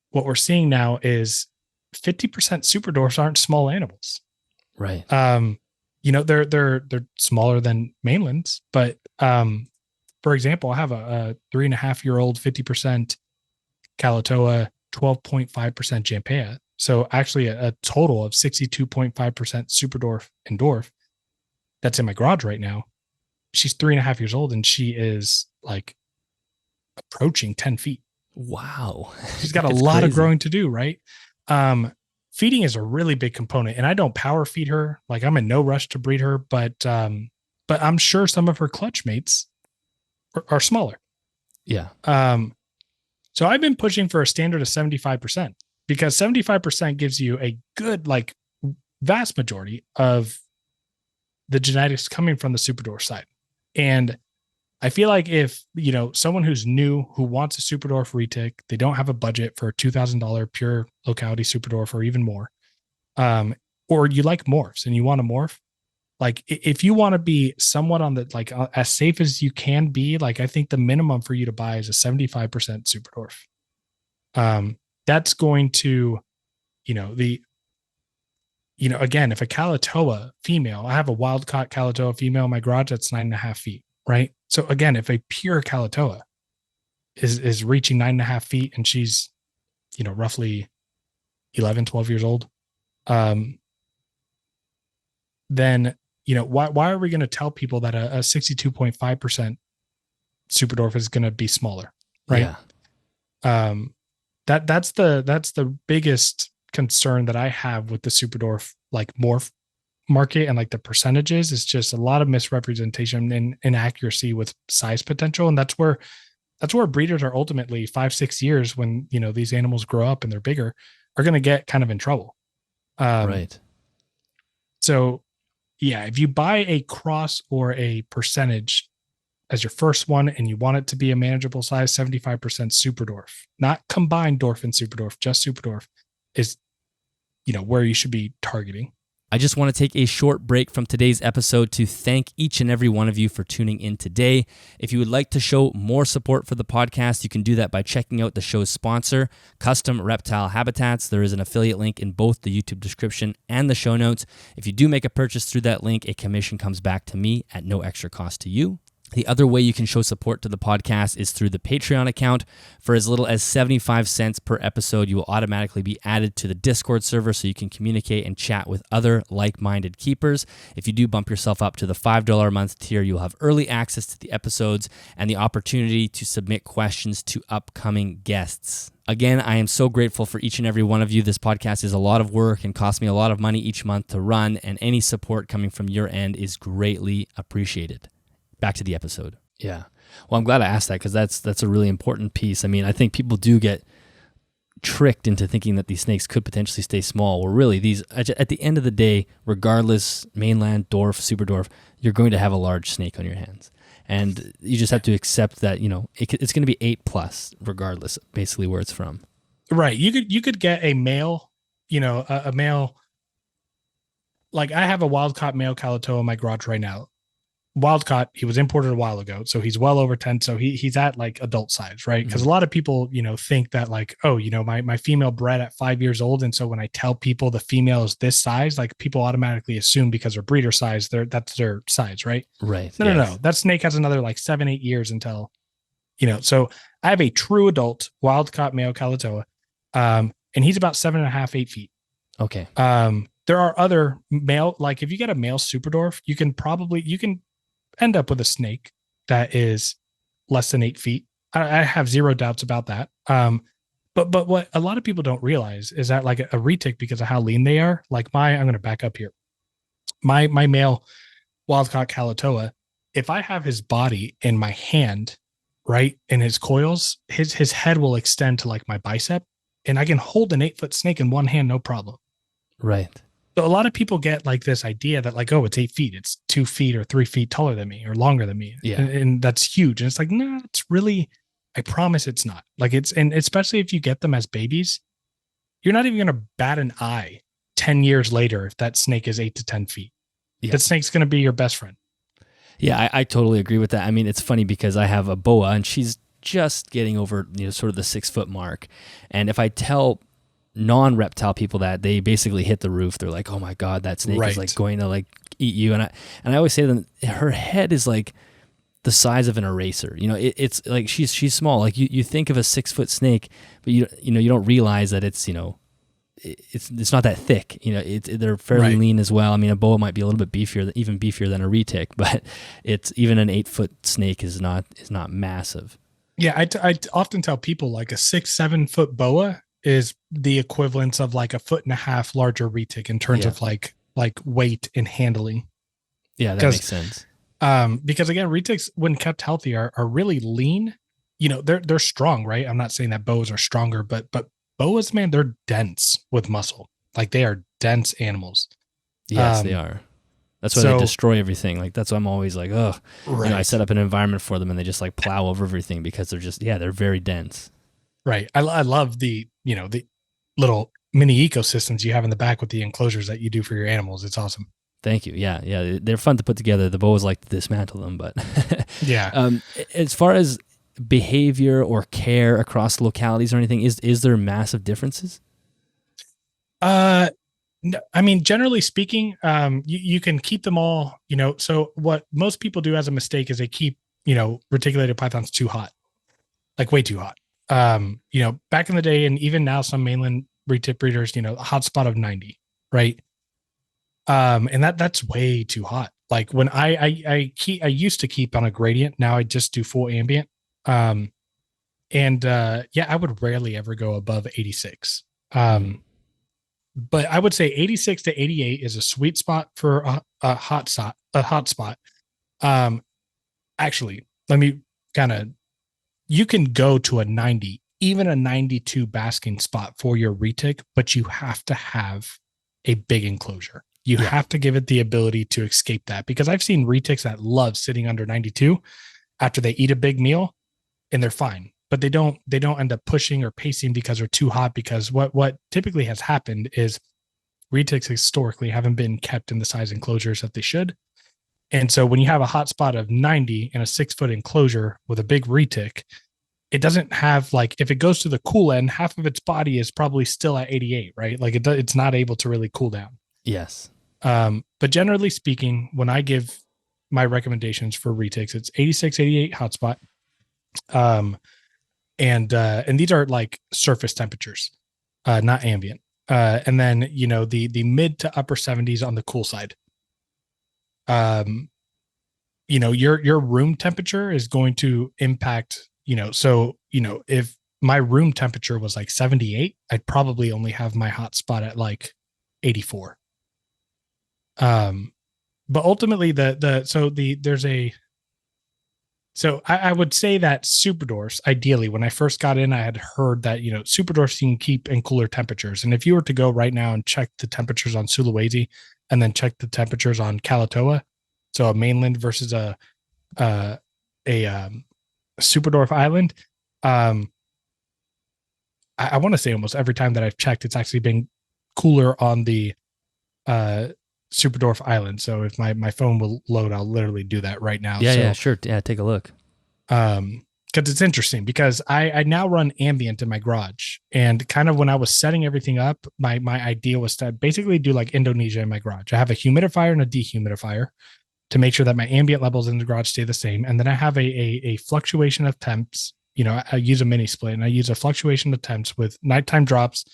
what we're seeing now is 50% super dwarfs aren't small animals. Right. They're smaller than mainlands, but for example, I have a 3.5-year-old 50% Kalatoa, 12.5% Jampea. So actually a total of 62.5% super dwarf and dwarf that's in my garage right now. She's 3.5 years old and she is like approaching 10 feet. Wow. She's got a lot of growing to do, right? Feeding is a really big component, and I don't power feed her. Like I'm in no rush to breed her, but I'm sure some of her clutch mates are smaller. Yeah. So I've been pushing for a standard of 75% because 75% gives you a good, like vast majority of the genetics coming from the super dwarf side. And I feel like if, someone who's new, who wants a super dwarf retic, they don't have a budget for a $2,000 pure locality super dwarf or even more, or you like morphs and you want to morph, like if you want to be somewhat on the like as safe as you can be, like I think the minimum for you to buy is a 75% super dwarf. That's going to, again, if a Calatoa female, I have a wild caught Calatoa female in my garage that's 9.5 feet, right? So again, if a pure Calatoa is reaching 9.5 feet and she's, roughly 11, 12 years old, then, why are we going to tell people that a 62.5% super dwarf is going to be smaller, right? Yeah. That's the biggest concern that I have with the super dwarf like morph market and like the percentages. Is just a lot of misrepresentation and inaccuracy with size potential, and that's where breeders are ultimately 5-6 years when these animals grow up and they're bigger are going to get kind of in trouble. Right. So yeah, if you buy a cross or a percentage as your first one and you want it to be a manageable size, 75% super dwarf, not combined dwarf and super dwarf, just super dwarf is, where you should be targeting. I just want to take a short break from today's episode to thank each and every one of you for tuning in today. If you would like to show more support for the podcast, you can do that by checking out the show's sponsor, Custom Reptile Habitats. There is an affiliate link in both the YouTube description and the show notes. If you do make a purchase through that link, a commission comes back to me at no extra cost to you. The other way you can show support to the podcast is through the Patreon account. For as little as 75 cents per episode, you will automatically be added to the Discord server so you can communicate and chat with other like-minded keepers. If you do bump yourself up to the $5 a month tier, you'll have early access to the episodes and the opportunity to submit questions to upcoming guests. Again, I am so grateful for each and every one of you. This podcast is a lot of work and costs me a lot of money each month to run, and any support coming from your end is greatly appreciated. Back to the episode. Yeah. Well, I'm glad I asked that because that's a really important piece. I mean, I think people do get tricked into thinking that these snakes could potentially stay small. Well, really, these at the end of the day, regardless, mainland, dwarf, super dwarf, you're going to have a large snake on your hands. And you just have to accept that, it's going to be 8+ regardless, basically where it's from. Right. You could get a male, a male, like I have a wild caught male Calatoa in my garage right now. Wild caught, he was imported a while ago, so he's well over 10, so he's at like adult size, right? Because a lot of people think that like, oh, my female bred at 5 years old, and so when I tell people the female is this size, like people automatically assume because they're breeder size, that's their size, right? Right. No, that snake has another like 7-8 years until so I have a true adult wild caught male Calatoa, and he's about 7.5-8 feet. Okay. There are other male, like if you get a male super dwarf, you can end up with a snake that is less than 8 feet. I have zero doubts about that. But what a lot of people don't realize is that like a retic, because of how lean they are, like I'm going to back up here. My male wild-caught Calatoa, if I have his body in my hand, right, in his coils, his head will extend to like my bicep, and I can hold an 8-foot snake in one hand, no problem. Right. So a lot of people get like this idea that like, oh, it's 8 feet. It's 2 feet or 3 feet taller than me or longer than me. Yeah. And that's huge. And it's like, no, it's really, I promise it's not. Like and especially if you get them as babies, you're not even going to bat an eye 10 years later if that snake is 8 to 10 feet. Yeah. That snake's going to be your best friend. Yeah, I totally agree with that. I mean, it's funny because I have a boa and she's just getting over, sort of the 6-foot mark. And if I tell non-reptile people that, they basically hit the roof. They're like, oh my God, that snake is like going to like eat you. And I always say to them, her head is like the size of an eraser. It's like she's small. Like you think of a 6-foot snake, but you don't realize that it's it's not that thick. They're fairly lean as well. I mean, a boa might be a little bit even beefier than a retic, but it's even an 8-foot snake is not massive. Yeah, I often tell people like a 6-7 foot boa is the equivalent of like a 1.5 foot larger retic in terms of like weight and handling. Yeah, that makes sense. Because again, retics when kept healthy are really lean. They're strong, right? I'm not saying that boas are stronger, but boas, man, they're dense with muscle. Like they are dense animals. Yes, they are. That's why they destroy everything. Like that's why I'm always like, oh, right. I set up an environment for them and they just like plow over everything because they're very dense. Right. I love the little mini ecosystems you have in the back with the enclosures that you do for your animals. It's awesome. Thank you. Yeah. They're fun to put together. The always like to dismantle them, but Yeah. As far as behavior or care across localities or anything, is there massive differences? No, I mean, generally speaking, you can keep them all, so what most people do as a mistake is they keep, reticulated pythons too hot, like way too hot. Back in the day, and even now, some mainland retic breeders, a hot spot of 90, right? And that's way too hot. Like when I used to keep on a gradient, now I just do full ambient. Yeah, I would rarely ever go above 86. But I would say 86 to 88 is a sweet spot for a hot spot. Actually, let me you can go to a 90, even a 92 basking spot for your retic, but you have to have a big enclosure. You have to give it the ability to escape that, because I've seen retics that love sitting under 92 after they eat a big meal and they're fine, but they don't end up pushing or pacing because they're too hot. Because what typically has happened is retics historically haven't been kept in the size enclosures that they should. And so when you have a hot spot of 90 in a 6-foot enclosure with a big retic, it doesn't have, like, if it goes to the cool end, half of its body is probably still at 88, right? Like it's not able to really cool down. Yes. But generally speaking, when I give my recommendations for retics, it's 86, 88 hotspot. And these are like surface temperatures, not ambient. And then, the mid to upper 70s on the cool side. Your room temperature is going to impact, if my room temperature was like 78, I'd probably only have my hot spot at like 84. But ultimately I would say that super dwarfs, ideally, when I first got in, I had heard that, super dwarfs you can keep in cooler temperatures. And if you were to go right now and check the temperatures on Sulawesi and then check the temperatures on Kalatoa, so a mainland versus a super dwarf island, I want to say almost every time that I've checked, it's actually been cooler on the super dwarf island. So if my phone will load, I'll literally do that right now. Yeah, sure. Yeah, take a look. Because it's interesting, because I now run ambient in my garage, and kind of when I was setting everything up, my idea was to basically do like Indonesia in my garage. I have a humidifier and a dehumidifier to make sure that my ambient levels in the garage stay the same. And then I have a fluctuation of temps. I use a mini split, and I use a fluctuation of temps with nighttime drops,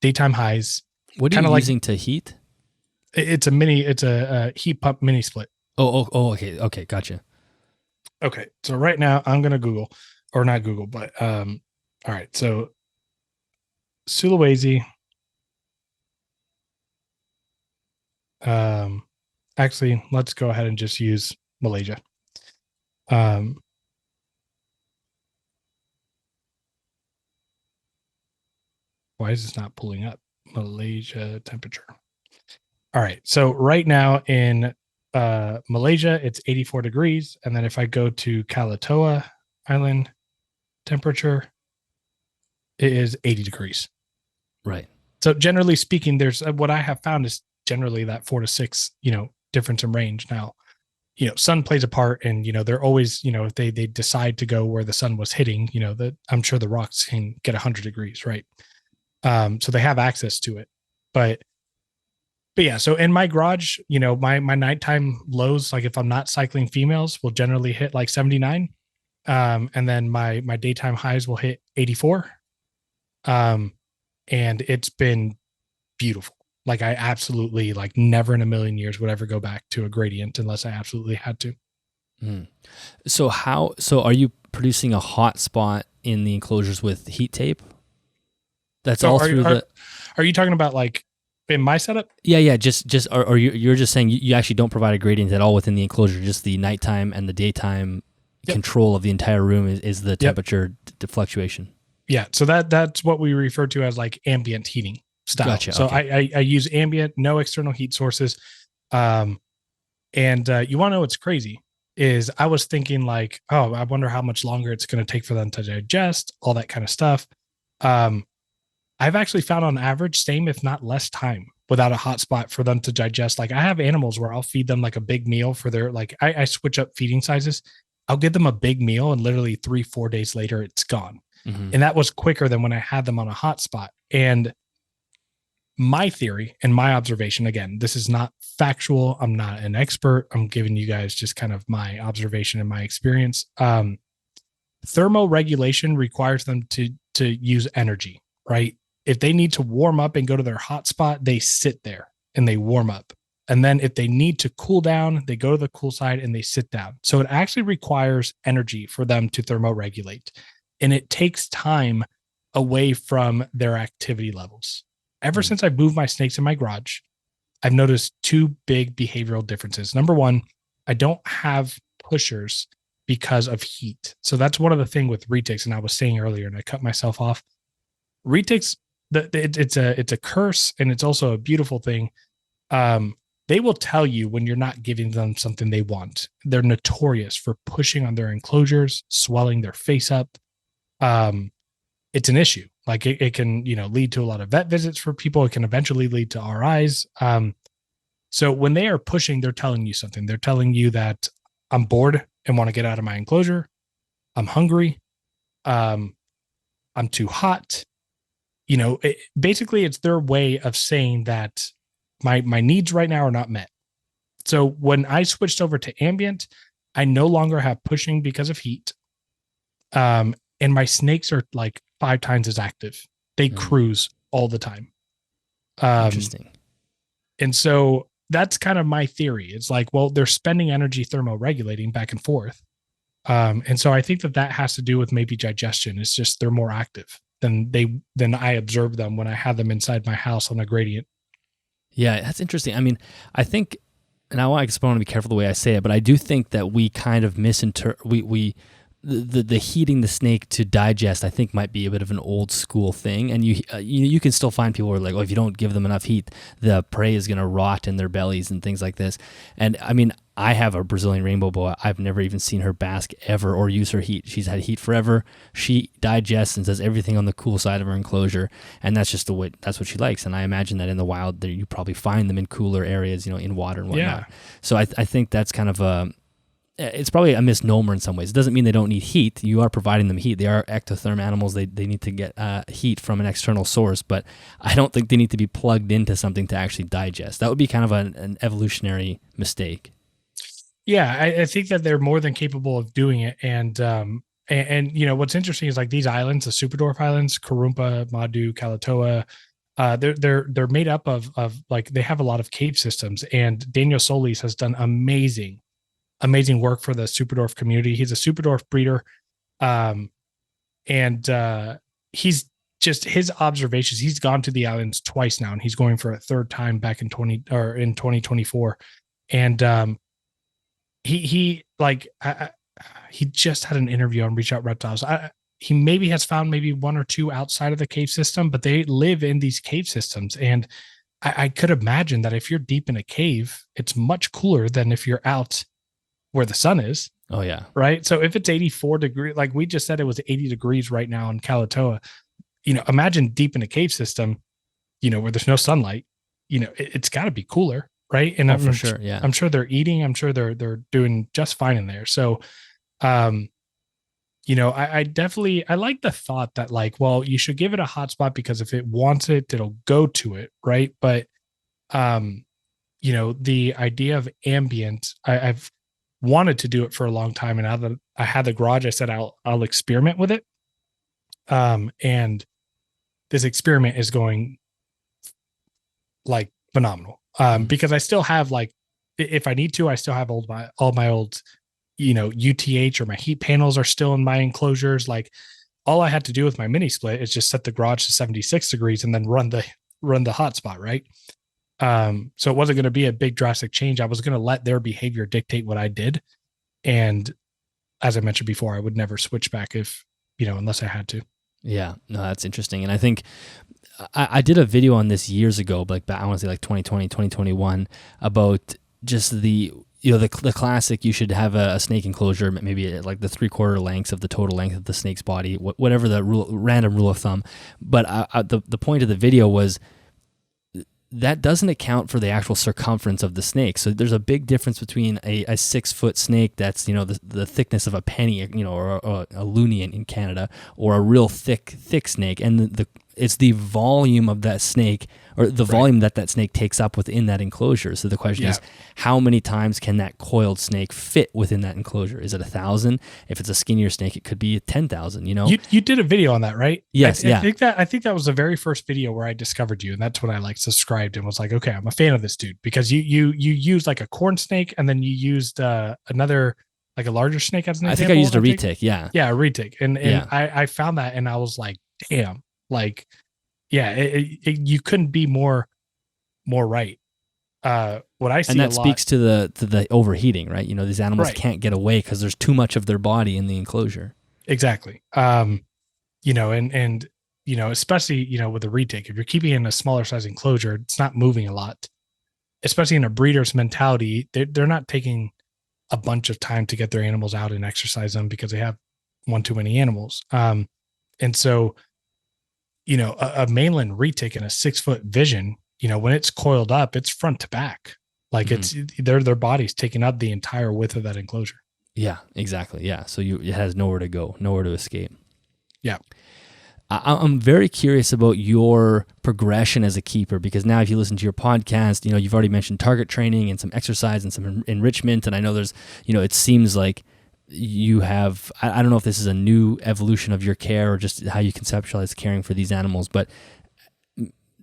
daytime highs. What are you using to heat? It's a heat pump mini split. Oh, okay, gotcha. Okay, so right now I'm gonna Google, or not Google, but all right. So Sulawesi, actually, let's go ahead and just use Malaysia. Why is this not pulling up Malaysia temperature? All right, so right now in Malaysia, it's 84 degrees. And then if I go to Kalatoa Island temperature, it is 80 degrees. Right. So generally speaking, there's what I have found is generally that 4 to 6, difference in range. Now, sun plays a part, and, they're always, if they decide to go where the sun was hitting, that I'm sure the rocks can get 100 degrees. Right. So they have access to it, but yeah, so in my garage, my nighttime lows, like if I'm not cycling females, will generally hit like 79. And then my daytime highs will hit 84. And it's been beautiful. Like I absolutely, like, never in a million years would ever go back to a gradient unless I absolutely had to. So are you producing a hot spot in the enclosures with heat tape? That's all through Are you talking about like in my setup? Yeah. Or you're just saying you actually don't provide a gradient at all within the enclosure. Just the nighttime and the daytime control of the entire room is the temperature fluctuation. Yeah. So that's what we refer to as like ambient heating style. Gotcha. So okay. I use ambient, no external heat sources. And you want to know what's crazy is I was thinking like, oh, I wonder how much longer it's going to take for them to digest, all that kind of stuff. I've actually found on average, same if not less time without a hot spot for them to digest. Like I have animals where I'll feed them like a big meal for their, like I switch up feeding sizes. I'll give them a big meal and literally 3-4 days later, it's gone. And that was quicker than when I had them on a hot spot. And my theory and my observation, again, this is not factual. I'm not an expert. I'm giving you guys just kind of my observation and my experience. Thermoregulation requires them to use energy, right? If they need to warm up and go to their hot spot, they sit there and they warm up. And then if they need to cool down, they go to the cool side and they sit down. So it actually requires energy for them to thermoregulate. And it takes time away from their activity levels. Ever since I moved my snakes in my garage, I've noticed two big behavioral differences. Number one, I don't have pushers because of heat. So that's one of the things with retics. And I was saying earlier, and I cut myself off. Retics, it's a curse, and it's also a beautiful thing. They will tell you when you're not giving them something they want. They're notorious for pushing on their enclosures, swelling their face up. It's an issue. Like it can, lead to a lot of vet visits for people. It can eventually lead to RIs. So when they are pushing, they're telling you something. They're telling you that I'm bored and want to get out of my enclosure. I'm hungry. I'm too hot. Basically it's their way of saying that my needs right now are not met. So when I switched over to ambient, I no longer have pushing because of heat. And my snakes are like 5 times as active. They cruise all the time. Interesting. And so that's kind of my theory. It's like, well, they're spending energy thermoregulating back and forth. And so I think that has to do with maybe digestion. It's just they're more active than I observed them when I had them inside my house on a gradient. Yeah, that's interesting. I mean, I think, and I want to be careful the way I say it, but I do think that we kind of the heating the snake to digest, I think, might be a bit of an old school thing. And you can still find people who are like, oh, if you don't give them enough heat, the prey is going to rot in their bellies and things like this. And I mean, I have a Brazilian rainbow boa. I've never even seen her bask ever or use her heat. She's had heat forever. She digests and does everything on the cool side of her enclosure, and that's just that's what she likes. And I imagine that in the wild, you probably find them in cooler areas, in water and whatnot. Yeah. So I think that's kind of it's probably a misnomer in some ways. It doesn't mean they don't need heat. You are providing them heat. They are ectotherm animals. They need to get heat from an external source, but I don't think they need to be plugged into something to actually digest. That would be kind of an evolutionary mistake. Yeah, I think that they're more than capable of doing it. And what's interesting is like these islands, the Super Dwarf Islands, Karumpa, Madu, Kalatoa, they're made up of like, they have a lot of cave systems, and Daniel Solis has done amazing work for the Super Dwarf community. He's a Super Dwarf breeder. He's just, his observations, he's gone to the islands twice now, and he's going for a third time back in 2024. And he just had an interview on Reach Out Reptiles. He maybe has found maybe 1 or 2 outside of the cave system, but they live in these cave systems. And I could imagine that if you're deep in a cave, it's much cooler than if you're out where the sun is. Oh yeah. Right. So if it's 84 degrees, like we just said, it was 80 degrees right now in Kalatoa, imagine deep in a cave system, where there's no sunlight, it's gotta be cooler. Right. And for sure. Yeah. I'm sure they're eating. I'm sure they're doing just fine in there. So, I definitely, I like the thought that like, well, you should give it a hotspot because if it wants it, it'll go to it. Right. But, the idea of ambient, I've wanted to do it for a long time. And now that I had the garage, I said, I'll experiment with it. And this experiment is going like phenomenal. Because I still have, like, if I need to, I still have all my old, UTH or my heat panels are still in my enclosures. Like, all I had to do with my mini split is just set the garage to 76 degrees and then run the hotspot. Right. So it wasn't going to be a big drastic change. I was going to let their behavior dictate what I did. And as I mentioned before, I would never switch back unless I had to. Yeah, no, that's interesting. And I think I did a video on this years ago, like I want to say like 2020, 2021, about just the classic, you should have a snake enclosure, maybe like the 3/4 lengths of the total length of the snake's body, whatever the random rule of thumb. But the point of the video was that doesn't account for the actual circumference of the snake. So there's a big difference between a 6-foot snake that's, the thickness of a penny, or a loonie in Canada, or a real thick snake. And it's the volume of that snake, or the volume that snake takes up within that enclosure. So the question is, how many times can that coiled snake fit within that enclosure? Is it 1,000? If it's a skinnier snake, it could be 10,000, You did a video on that, right? Yes. I think that was the very first video where I discovered you. And that's when I subscribed and was like, okay, I'm a fan of this dude, because you used like a corn snake, and then you used another, like a larger snake as an example. I think I used a retic. Yeah. Yeah. A retic. And I found that, and I was like, damn, like, you couldn't be more right. What I see, and that speaks to the overheating, right? These animals can't get away because there's too much of their body in the enclosure. Exactly. And especially, with a retic, if you're keeping it in a smaller size enclosure, it's not moving a lot, especially in a breeder's mentality. They're not taking a bunch of time to get their animals out and exercise them because they have one too many animals. And so, a mainland retic in a 6-foot vision, when it's coiled up, it's front to back. Like it's their body's taking up the entire width of that enclosure. Yeah, exactly. Yeah. So it has nowhere to go, nowhere to escape. Yeah. I'm very curious about your progression as a keeper, because now if you listen to your podcast, you've already mentioned target training and some exercise and some enrichment. And I know there's, it seems like you have, I don't know if this is a new evolution of your care or just how you conceptualize caring for these animals, but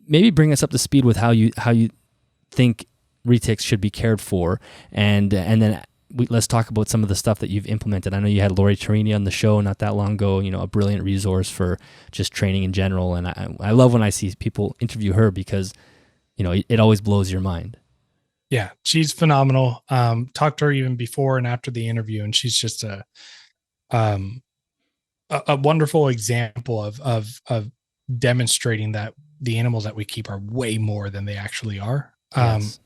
maybe bring us up to speed with how you think retics should be cared for. And then let's talk about some of the stuff that you've implemented. I know you had Lori Tarini on the show not that long ago, a brilliant resource for just training in general. And I love when I see people interview her because, it always blows your mind. Yeah, she's phenomenal. Talked to her even before and after the interview, and she's just a wonderful example of demonstrating that the animals that we keep are way more than they actually are. Yes.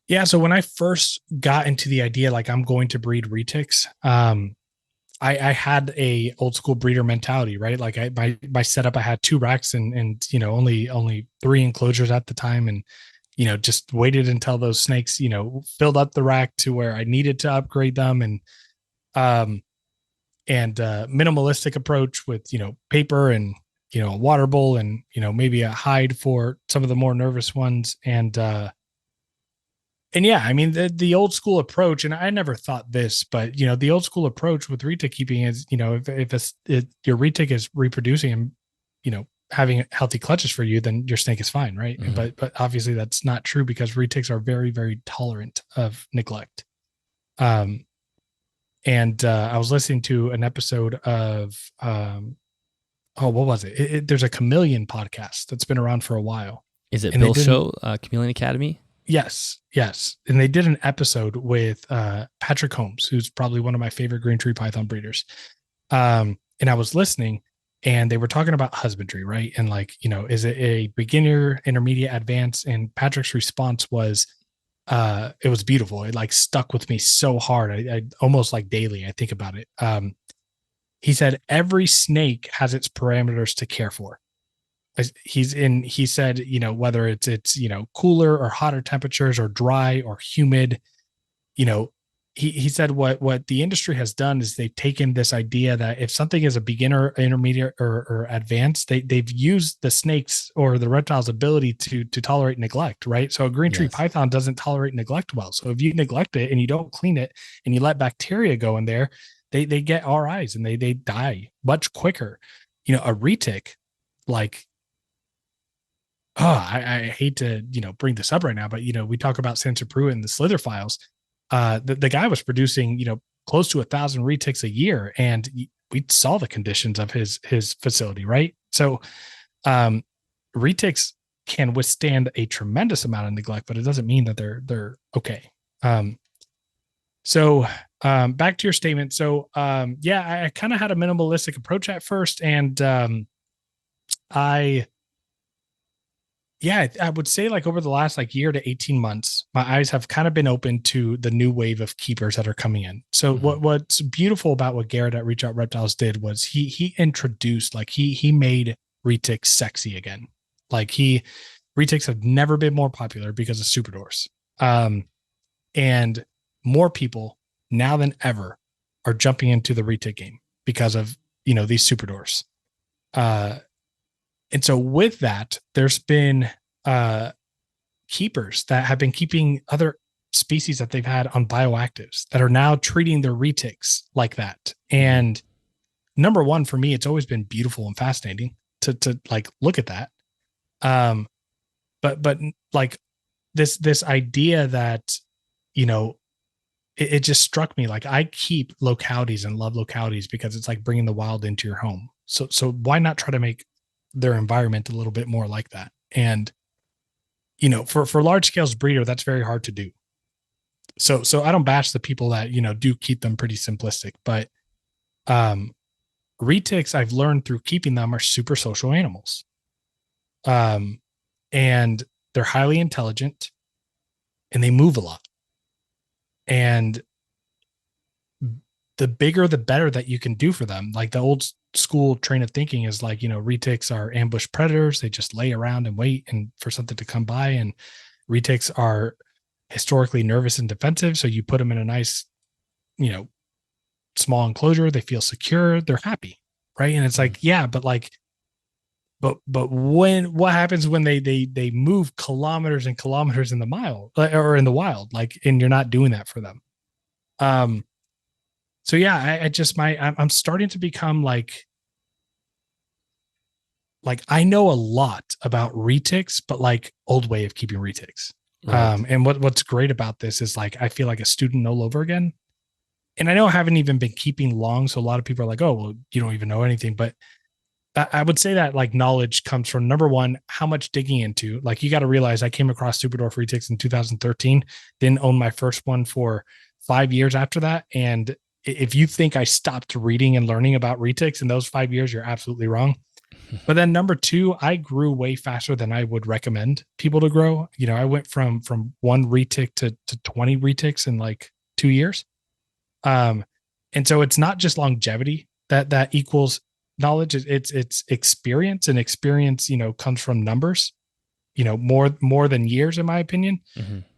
Yeah. So when I first got into the idea, like I'm going to breed retics, I had a old school breeder mentality, right? Like my setup, I had 2 racks and only 3 enclosures at the time, and just waited until those snakes, filled up the rack to where I needed to upgrade them, and minimalistic approach with, paper and, a water bowl and, maybe a hide for some of the more nervous ones. And yeah, I mean, the old school approach, and I never thought this, but, the old school approach with retic keeping is, if your retic is reproducing and, having healthy clutches for you, then your snake is fine. Right. Mm-hmm. But obviously that's not true, because retics are very, very tolerant of neglect. I was listening to an episode of, what was it? There's a chameleon podcast that's been around for a while. Is it Bill's show, Chameleon Academy? Yes. And they did an episode with Patrick Holmes, who's probably one of my favorite green tree python breeders. And I was listening, and they were talking about husbandry, right? And like, is it a beginner, intermediate, advanced? And Patrick's response was, it was beautiful. It like stuck with me so hard. I almost like daily, I think about it. He said, every snake has its parameters to care for. He said, whether it's, cooler or hotter temperatures or dry or humid, he said what the industry has done is they've taken this idea that if something is a beginner, intermediate, or advanced, they've used the snakes or the reptile's ability to tolerate neglect, right? So a green tree python doesn't tolerate neglect well. So if you neglect it and you don't clean it and you let bacteria go in there, they get RIs and they die much quicker. A retic, like, I hate to, bring this up right now, but, we talk about Samson Pruitt and the Slither Files. The guy was producing, close to 1,000 retics a year, and we saw the conditions of his facility, right? So, retics can withstand a tremendous amount of neglect, but it doesn't mean that they're okay. So, back to your statement. So, I kind of had a minimalistic approach at first, and I would say like over the last like year to 18 months, my eyes have kind of been open to the new wave of keepers that are coming in. So what's beautiful about what Garrett at Reach Out Reptiles did was he introduced, like he made retics sexy again. Like he Retics have never been more popular because of superdors. And more people now than ever are jumping into the retic game because of, these superdors. And so with that, there's been keepers that have been keeping other species that they've had on bioactives that are now treating their retics like that. And number one, for me, it's always been beautiful and fascinating to like look at that. But like this idea that, it just struck me. Like, I keep localities and love localities because it's like bringing the wild into your home. So why not try to make their environment a little bit more like that? And, for large scales breeder, that's very hard to do. So I don't bash the people that, do keep them pretty simplistic, but, retics, I've learned through keeping them, are super social animals. And they're highly intelligent and they move a lot. And the bigger, the better that you can do for them. Like, the old school train of thinking is like, retics are ambush predators. They just lay around and wait and for something to come by. And retics are historically nervous and defensive. So you put them in a nice, small enclosure. They feel secure. They're happy. Right. And it's like, yeah, but what happens when they move kilometers and kilometers in the mile or in the wild, like, and you're not doing that for them. So yeah, I'm starting to become like I know a lot about retics, but like old way of keeping retics. Right. And what's great about this is like, I feel like a student all over again. And I know I haven't even been keeping long. So a lot of people are like, oh, well, you don't even know anything, but I would say that like knowledge comes from, number one, how much digging into. Like, you got to realize I came across Super Dwarf Retics in 2013, didn't own my first one for 5 years after that. And if you think I stopped reading and learning about retics in those 5 years, you're absolutely wrong. But then number two, I grew way faster than I would recommend people to grow. I went from one retic to 20 retics in like 2 years. And so it's not just longevity that equals knowledge. It's experience, and experience, comes from numbers, more than years, in my opinion.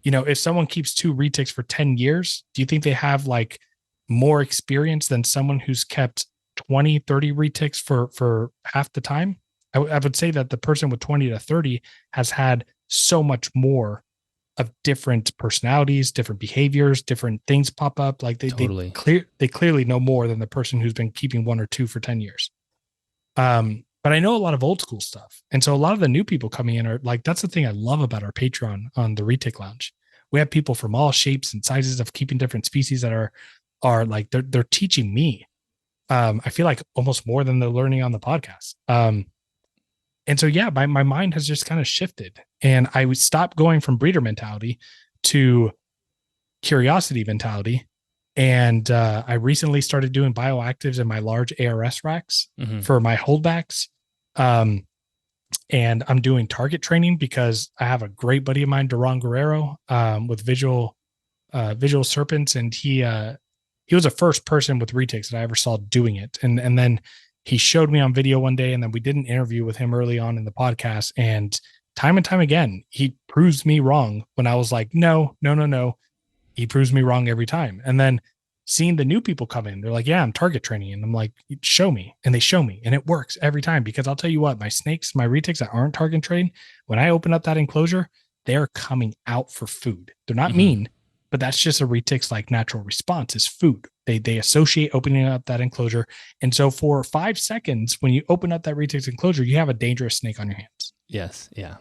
If someone keeps 2 retics for 10 years, do you think they have like more experience than someone who's kept 20, 30 retics for half the time? I would say that the person with 20 to 30 has had so much more of different personalities, different behaviors, different things pop up. Like they clearly know more than the person who's been keeping 1 or 2 for 10 years. But I know a lot of old school stuff. And so a lot of the new people coming in are like, that's the thing I love about our Patreon on the Retic Lounge. We have people from all shapes and sizes of keeping different species that are like, they're teaching me. I feel like almost more than they're learning on the podcast. And so, yeah, my mind has just kind of shifted, and I would stop going from breeder mentality to curiosity mentality. And I recently started doing bioactives in my large ARS racks for my holdbacks. And I'm doing target training because I have a great buddy of mine, Duran Guerrero, with visual serpents. And he was the first person with retics that I ever saw doing it. And then he showed me on video one day, and then we did an interview with him early on in the podcast. And time again, he proves me wrong when I was like, no. He proves me wrong every time. And then seeing the new people come in, they're like, yeah, I'm target training. And I'm like, show me. And they show me, and it works every time. Because I'll tell you what, my snakes, my retics that aren't target trained, when I open up that enclosure, they're coming out for food. They're not mean, but that's just a retic's like natural response is food. They associate opening up that enclosure. And so for 5 seconds, when you open up that retic's enclosure, you have a dangerous snake on your hands. Yes. Yeah.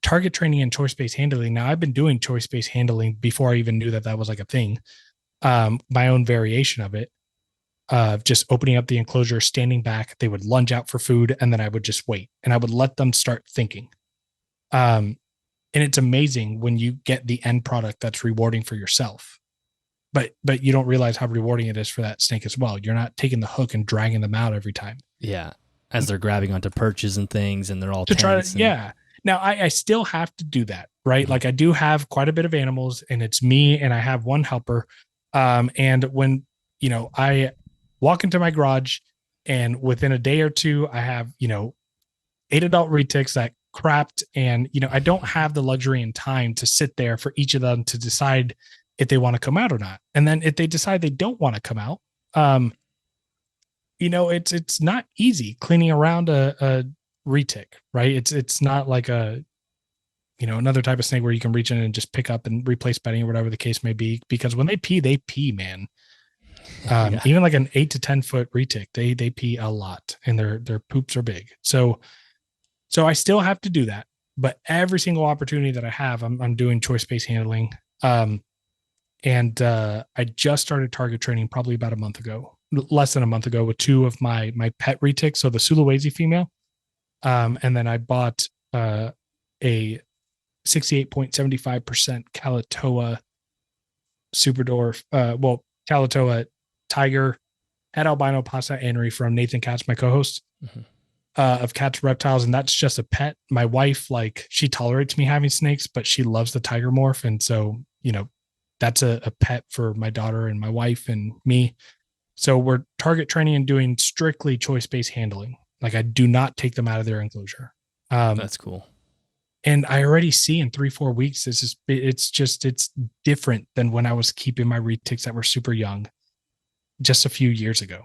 Target training and choice-based handling. Now, I've been doing choice-based handling before I even knew that was like a thing. My own variation of it, just opening up the enclosure, standing back, they would lunge out for food, and then I would just wait, and I would let them start thinking. And it's amazing when you get the end product that's rewarding for yourself, but you don't realize how rewarding it is for that snake as well. You're not taking the hook and dragging them out every time. Yeah. As they're grabbing onto perches and things, and they're all to try tense to, yeah. Now, I still have to do that, right? Like, I do have quite a bit of animals, and it's me, and I have one helper. And when, I walk into my garage, and within a day or two, I have, 8 adult retics that crapped, and I don't have the luxury and time to sit there for each of them to decide if they want to come out or not. And then if they decide they don't want to come out, it's not easy cleaning around a retic, right? It's not like another type of snake where you can reach in and just pick up and replace bedding or whatever the case may be, because when they pee, man. Even like an 8 to 10 foot retic, they pee a lot, and their poops are big. So I still have to do that, but every single opportunity that I have, I'm doing choice space handling. And I just started target training probably about a month ago, less than a month ago, with 2 of my pet retics. So the Sulawesi female. And then I bought a 68.75% Kalatoa Super Dwarf, Kalatoa Tiger Het albino pasta anery from Nathan Katz, my co-host, of Katz Reptiles. And that's just a pet. My wife, she tolerates me having snakes, but she loves the tiger morph. And so, that's a pet for my daughter and my wife and me. So we're target training and doing strictly choice-based handling. I do not take them out of their enclosure. That's cool. And I already see in 3-4 weeks, it's different than when I was keeping my retics that were super young just a few years ago.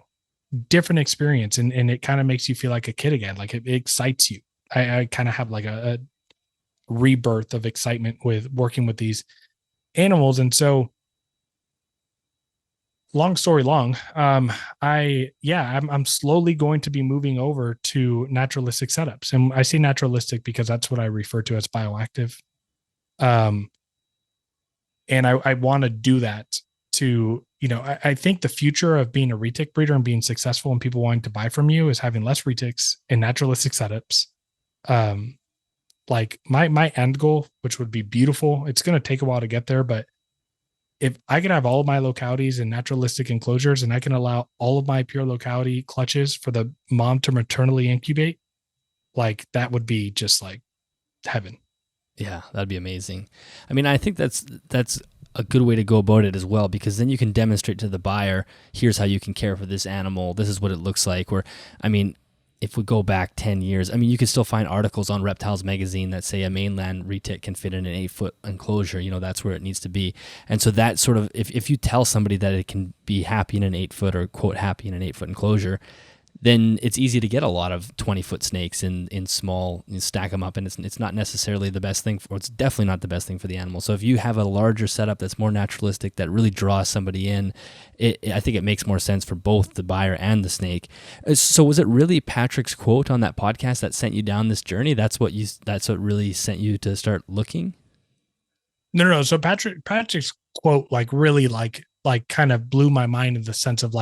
Different experience. And it kind of makes you feel like a kid again. It excites you. I kind of have a rebirth of excitement with working with these animals. And so, long story long, I'm slowly going to be moving over to naturalistic setups. And I say naturalistic because that's what I refer to as bioactive. And I want to do that to, I think the future of being a retic breeder and being successful and people wanting to buy from you is having less retics in naturalistic setups. My end goal, which would be beautiful, it's going to take a while to get there, but if I can have all of my localities in naturalistic enclosures, and I can allow all of my pure locality clutches for the mom to maternally incubate, that would be just heaven. Yeah, that'd be amazing. I mean, I think that's a good way to go about it as well, because then you can demonstrate to the buyer, here's how you can care for this animal. This is what it looks like. Or, I mean, if we go back 10 years, I mean, you can still find articles on Reptiles magazine that say a mainland retic can fit in an 8-foot enclosure. That's where it needs to be. And so that sort of, if you tell somebody that it can be happy in an 8-foot, or quote, happy in an 8-foot enclosure, then it's easy to get a lot of 20-foot snakes in small, stack them up, and it's not necessarily the best thing, or it's definitely not the best thing for the animal. So if you have a larger setup that's more naturalistic, that really draws somebody in, I think it makes more sense for both the buyer and the snake. So was it really Patrick's quote on that podcast that sent you down this journey? That's what really sent you to start looking? No. So Patrick's quote really kind of blew my mind in the sense of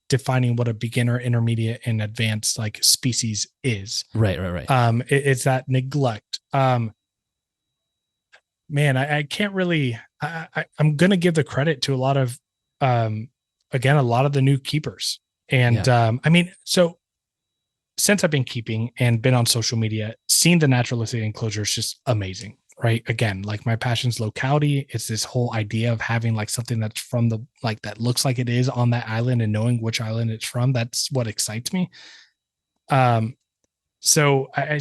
defining what a beginner, intermediate, and advanced species is. Right. It's that neglect. Man, I can't really, I'm going to give the credit to a lot of, again, a lot of the new keepers. And, I mean, so since I've been keeping and been on social media, seeing the naturalistic enclosure is just amazing. Right. Again, my passion's locality. It's this whole idea of having something that's from the, that looks like it is on that island, and knowing which island it's from. That's what excites me. So I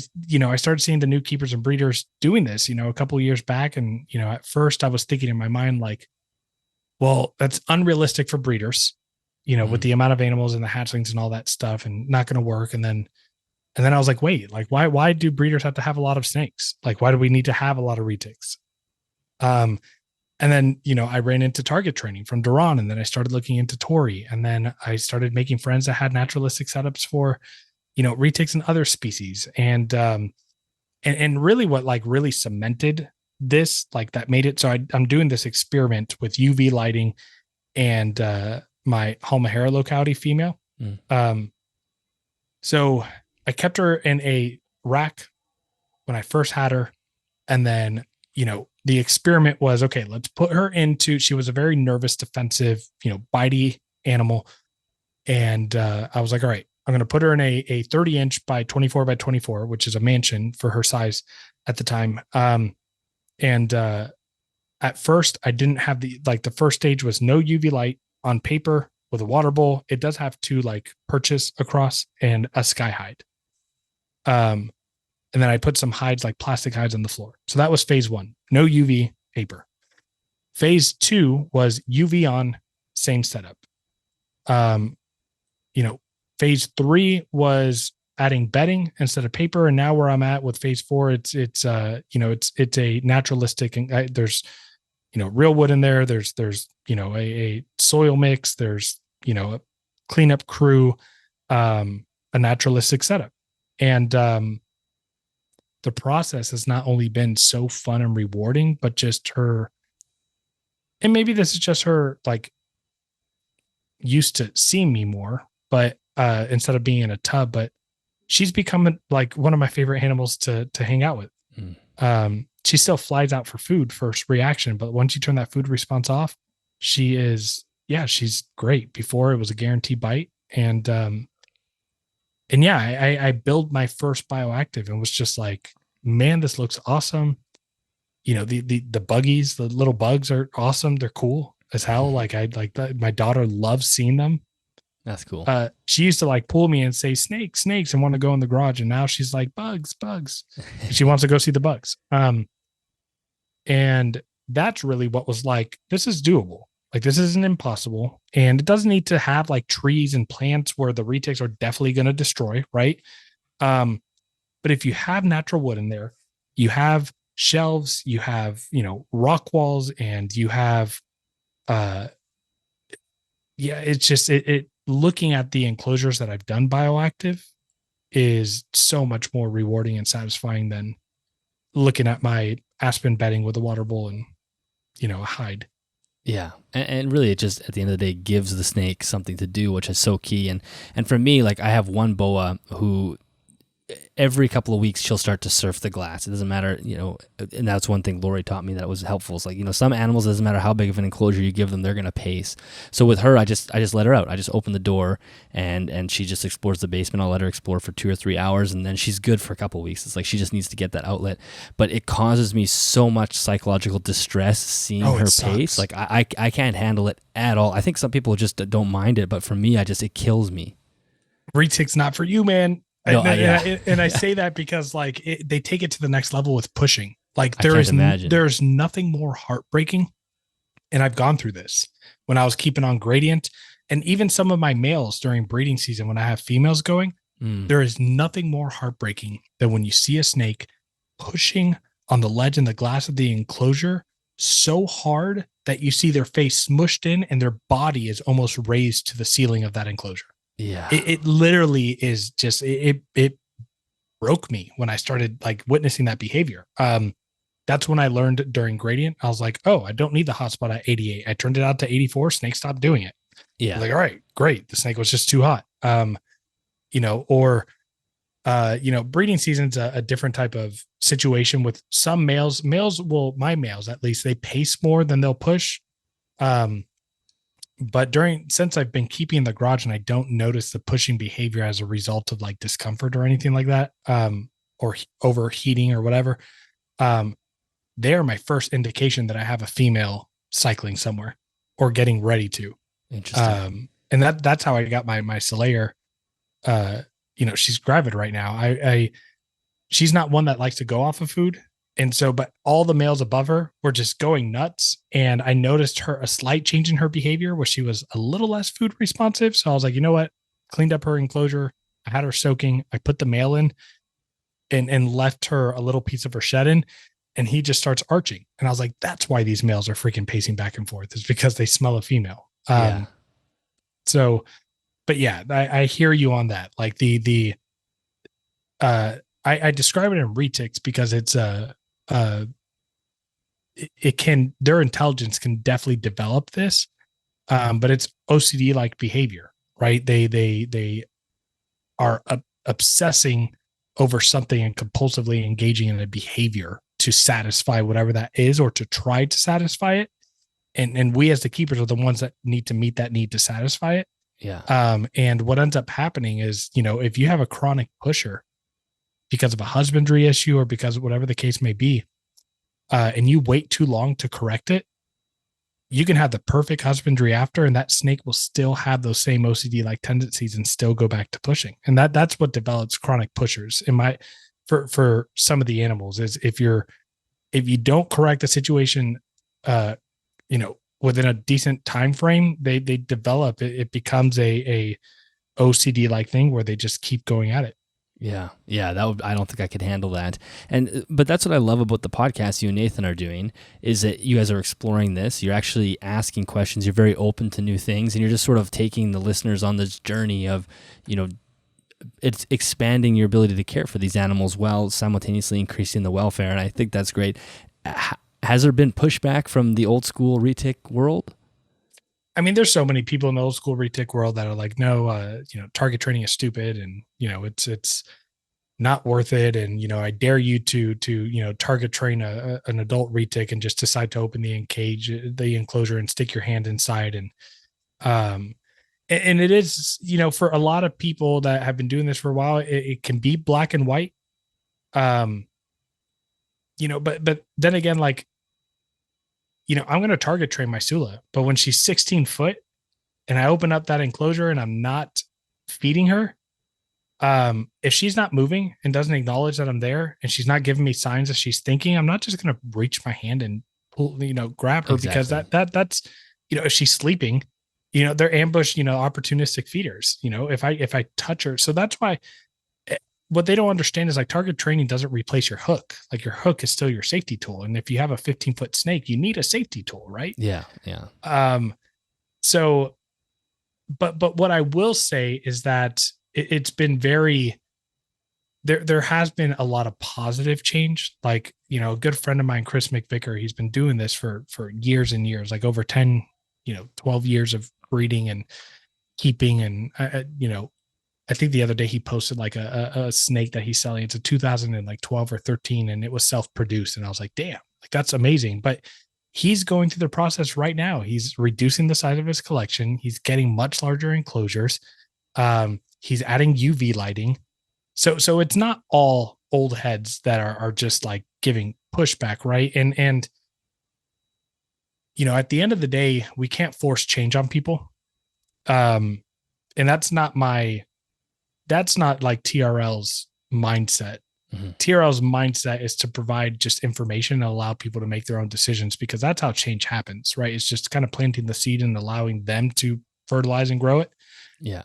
started seeing the new keepers and breeders doing this, a couple of years back. And, at first I was thinking in my mind, well, that's unrealistic for breeders, with the amount of animals and the hatchlings and all that stuff, and not going to work. And then I was wait, why do breeders have to have a lot of snakes? Why do we need to have a lot of retics? And then, I ran into target training from Duran, and then I started looking into Tori, and then I started making friends that had naturalistic setups for, retics and other species. And really what really cemented this, that made it. So I'm doing this experiment with UV lighting and my Halmahera locality female. So I kept her in a rack when I first had her. And then, the experiment was, okay, let's put her into, she was a very nervous, defensive, bitey animal. And I was like, all right, I'm going to put her in a 30-inch by 24 by 24, which is a mansion for her size at the time. And at first I didn't have the first stage was no UV light on paper with a water bowl. It does have two perches across and a sky hide. And then I put some hides, like plastic hides, on the floor. So that was phase 1. No UV, paper. Phase 2 was UV on, same setup. Phase 3 was adding bedding instead of paper. And now where I'm at with phase 4, it's a naturalistic, and there's, real wood in there. There's, a soil mix. There's, a cleanup crew, a naturalistic setup. And, the process has not only been so fun and rewarding, but just her, and maybe this is just her, like, used to seeing me more, but instead of being in a tub, but she's become like one of my favorite animals to hang out with. She still flies out for food first reaction, but once you turn that food response off, she's great. Before, it was a guaranteed bite. And I built my first bioactive and was just like, man, this looks awesome. The buggies, the little bugs are awesome. They're cool as hell. Like, I like that. My daughter loves seeing them. That's cool. She used to like pull me and say snakes, and want to go in the garage. And now she's like, bugs. She wants to go see the bugs. And that's really what was like, this is doable. Like, this isn't impossible. And it doesn't need to have like trees and plants where the retics are definitely going to destroy. Right. But if you have natural wood in there, you have shelves, you have, rock walls, and you have, it's just, it looking at the enclosures that I've done bioactive is so much more rewarding and satisfying than looking at my aspen bedding with a water bowl and, a hide. Yeah. And really, it just, at the end of the day, gives the snake something to do, which is so key. And for me, like, I have one boa who every couple of weeks she'll start to surf the glass. It doesn't matter, and that's one thing Lori taught me that was helpful. It's like, some animals, it doesn't matter how big of an enclosure you give them, they're going to pace. So with her, I just let her out. I just open the door and she just explores the basement. I'll let her explore for 2 or 3 hours, and then she's good for a couple of weeks. It's like, she just needs to get that outlet. But it causes me so much psychological distress seeing her pace. Like, I can't handle it at all. I think some people just don't mind it, but for me, it kills me. Retic's not for you, man. No, and I say that because, like, they take it to the next level with pushing. Like, there's nothing more heartbreaking. And I've gone through this when I was keeping on gradient, and even some of my males during breeding season, when I have females going, there is nothing more heartbreaking than when you see a snake pushing on the ledge and the glass of the enclosure so hard that you see their face smushed in and their body is almost raised to the ceiling of that enclosure. Yeah, it literally is just, it broke me when I started like witnessing that behavior. That's when I learned during gradient. I was like, oh, I don't need the hotspot at 88. I turned it out to 84. Snake stopped doing it. Yeah. Like, all right, great. The snake was just too hot. Breeding season's a different type of situation with some males. My males, at least, they pace more than they'll push. But since I've been keeping in the garage and I don't notice the pushing behavior as a result of like discomfort or anything like that, or overheating or whatever, they are my first indication that I have a female cycling somewhere or getting ready to. Interesting. And that's how I got my Slayer. She's gravid right now. She's not one that likes to go off of food. And so, but all the males above her were just going nuts. And I noticed a slight change in her behavior where she was a little less food responsive. So I was like, you know what? Cleaned up her enclosure. I had her soaking. I put the male in and left her a little piece of her shed in. And he just starts arching. And I was like, that's why these males are freaking pacing back and forth, is because they smell a female. So, but yeah, I hear you on that. Like I describe it in retics because it's their intelligence can definitely develop this, but it's OCD like behavior, right? They are obsessing over something and compulsively engaging in a behavior to satisfy whatever that is, or to try to satisfy it. And we as the keepers are the ones that need to meet that need to satisfy it. Yeah. And what ends up happening is, if you have a chronic pusher because of a husbandry issue or because of whatever the case may be, and you wait too long to correct it, you can have the perfect husbandry after, and that snake will still have those same OCD like tendencies and still go back to pushing. And that's what develops chronic pushers. for some of the animals is if you don't correct the situation, within a decent time frame, they develop it becomes a OCD like thing where they just keep going at it. Yeah. I don't think I could handle that. But that's what I love about the podcast you and Nathan are doing, is that you guys are exploring this. You're actually asking questions. You're very open to new things, and you're just sort of taking the listeners on this journey of, it's expanding your ability to care for these animals while simultaneously increasing the welfare. And I think that's great. Has there been pushback from the old school retic world? I mean, there's so many people in the old school retic world that are like, no, target training is stupid, and it's not worth it, and I dare you to target train an adult retic and just decide to open the enclosure and stick your hand inside, and it is, for a lot of people that have been doing this for a while, it can be black and white, but then again, like, I'm going to target train my Sula, but when she's 16 foot and I open up that enclosure and I'm not feeding her, if she's not moving and doesn't acknowledge that I'm there and she's not giving me signs that she's thinking, I'm not just going to reach my hand and pull, grab her. Exactly. Because that's, if she's sleeping, they're ambush, opportunistic feeders, if I touch her. So that's why what they don't understand is like target training doesn't replace your hook. Like your hook is still your safety tool. And if you have a 15-foot snake, you need a safety tool, right? Yeah. So, but what I will say is that it's been there has been a lot of positive change. Like, a good friend of mine, Chris McVicker, he's been doing this for years and years, like over 10, 12 years of breeding and keeping. And, I think the other day he posted like a snake that he's selling. It's a 2012 or 13, and it was self-produced. And I was like, damn, like that's amazing. But he's going through the process right now. He's reducing the size of his collection. He's getting much larger enclosures. He's adding UV lighting. So it's not all old heads that are just like giving pushback, right? And at the end of the day, we can't force change on people. And that's not like TRL's mindset. Mm-hmm. TRL's mindset is to provide just information and allow people to make their own decisions, because that's how change happens, right? It's just kind of planting the seed and allowing them to fertilize and grow it. Yeah.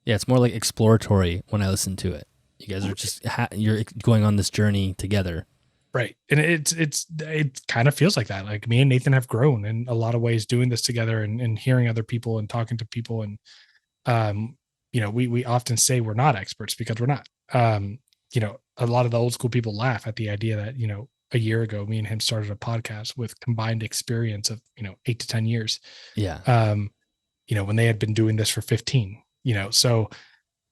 It's more like exploratory when I listen to it. You guys are just, you're going on this journey together. Right. And it kind of feels like that. Like me and Nathan have grown in a lot of ways doing this together and hearing other people and talking to people. And, we often say we're not experts because we're not. A lot of the old school people laugh at the idea that, a year ago, me and him started a podcast with combined experience of, 8 to 10 years. Yeah. When they had been doing this for 15, so,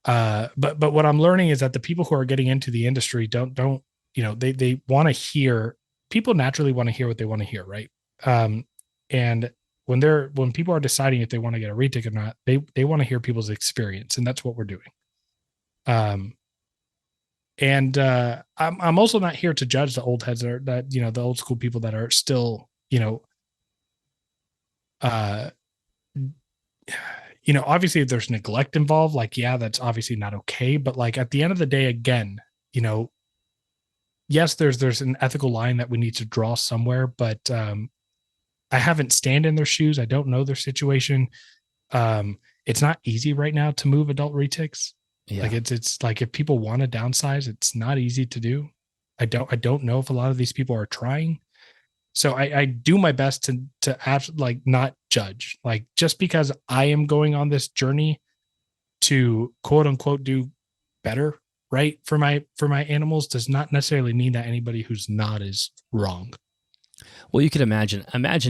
but what I'm learning is that the people who are getting into the industry don't, they want to hear, people naturally want to hear what they want to hear. Right. And when people are deciding if they want to get a retic or not, they want to hear people's experience. And that's what we're doing. I'm also not here to judge the old heads the old school people that are still, obviously if there's neglect involved, like, yeah, that's obviously not okay. But like at the end of the day, again, yes, there's an ethical line that we need to draw somewhere, but I haven't stand in their shoes. I don't know their situation. It's not easy right now to move adult retics. Yeah. Like it's like if people want to downsize, it's not easy to do. I don't know if a lot of these people are trying. So I do my best to like not judge. Like just because I am going on this journey to quote unquote do better, right, for my animals does not necessarily mean that anybody who's not is wrong. Well, you could imagine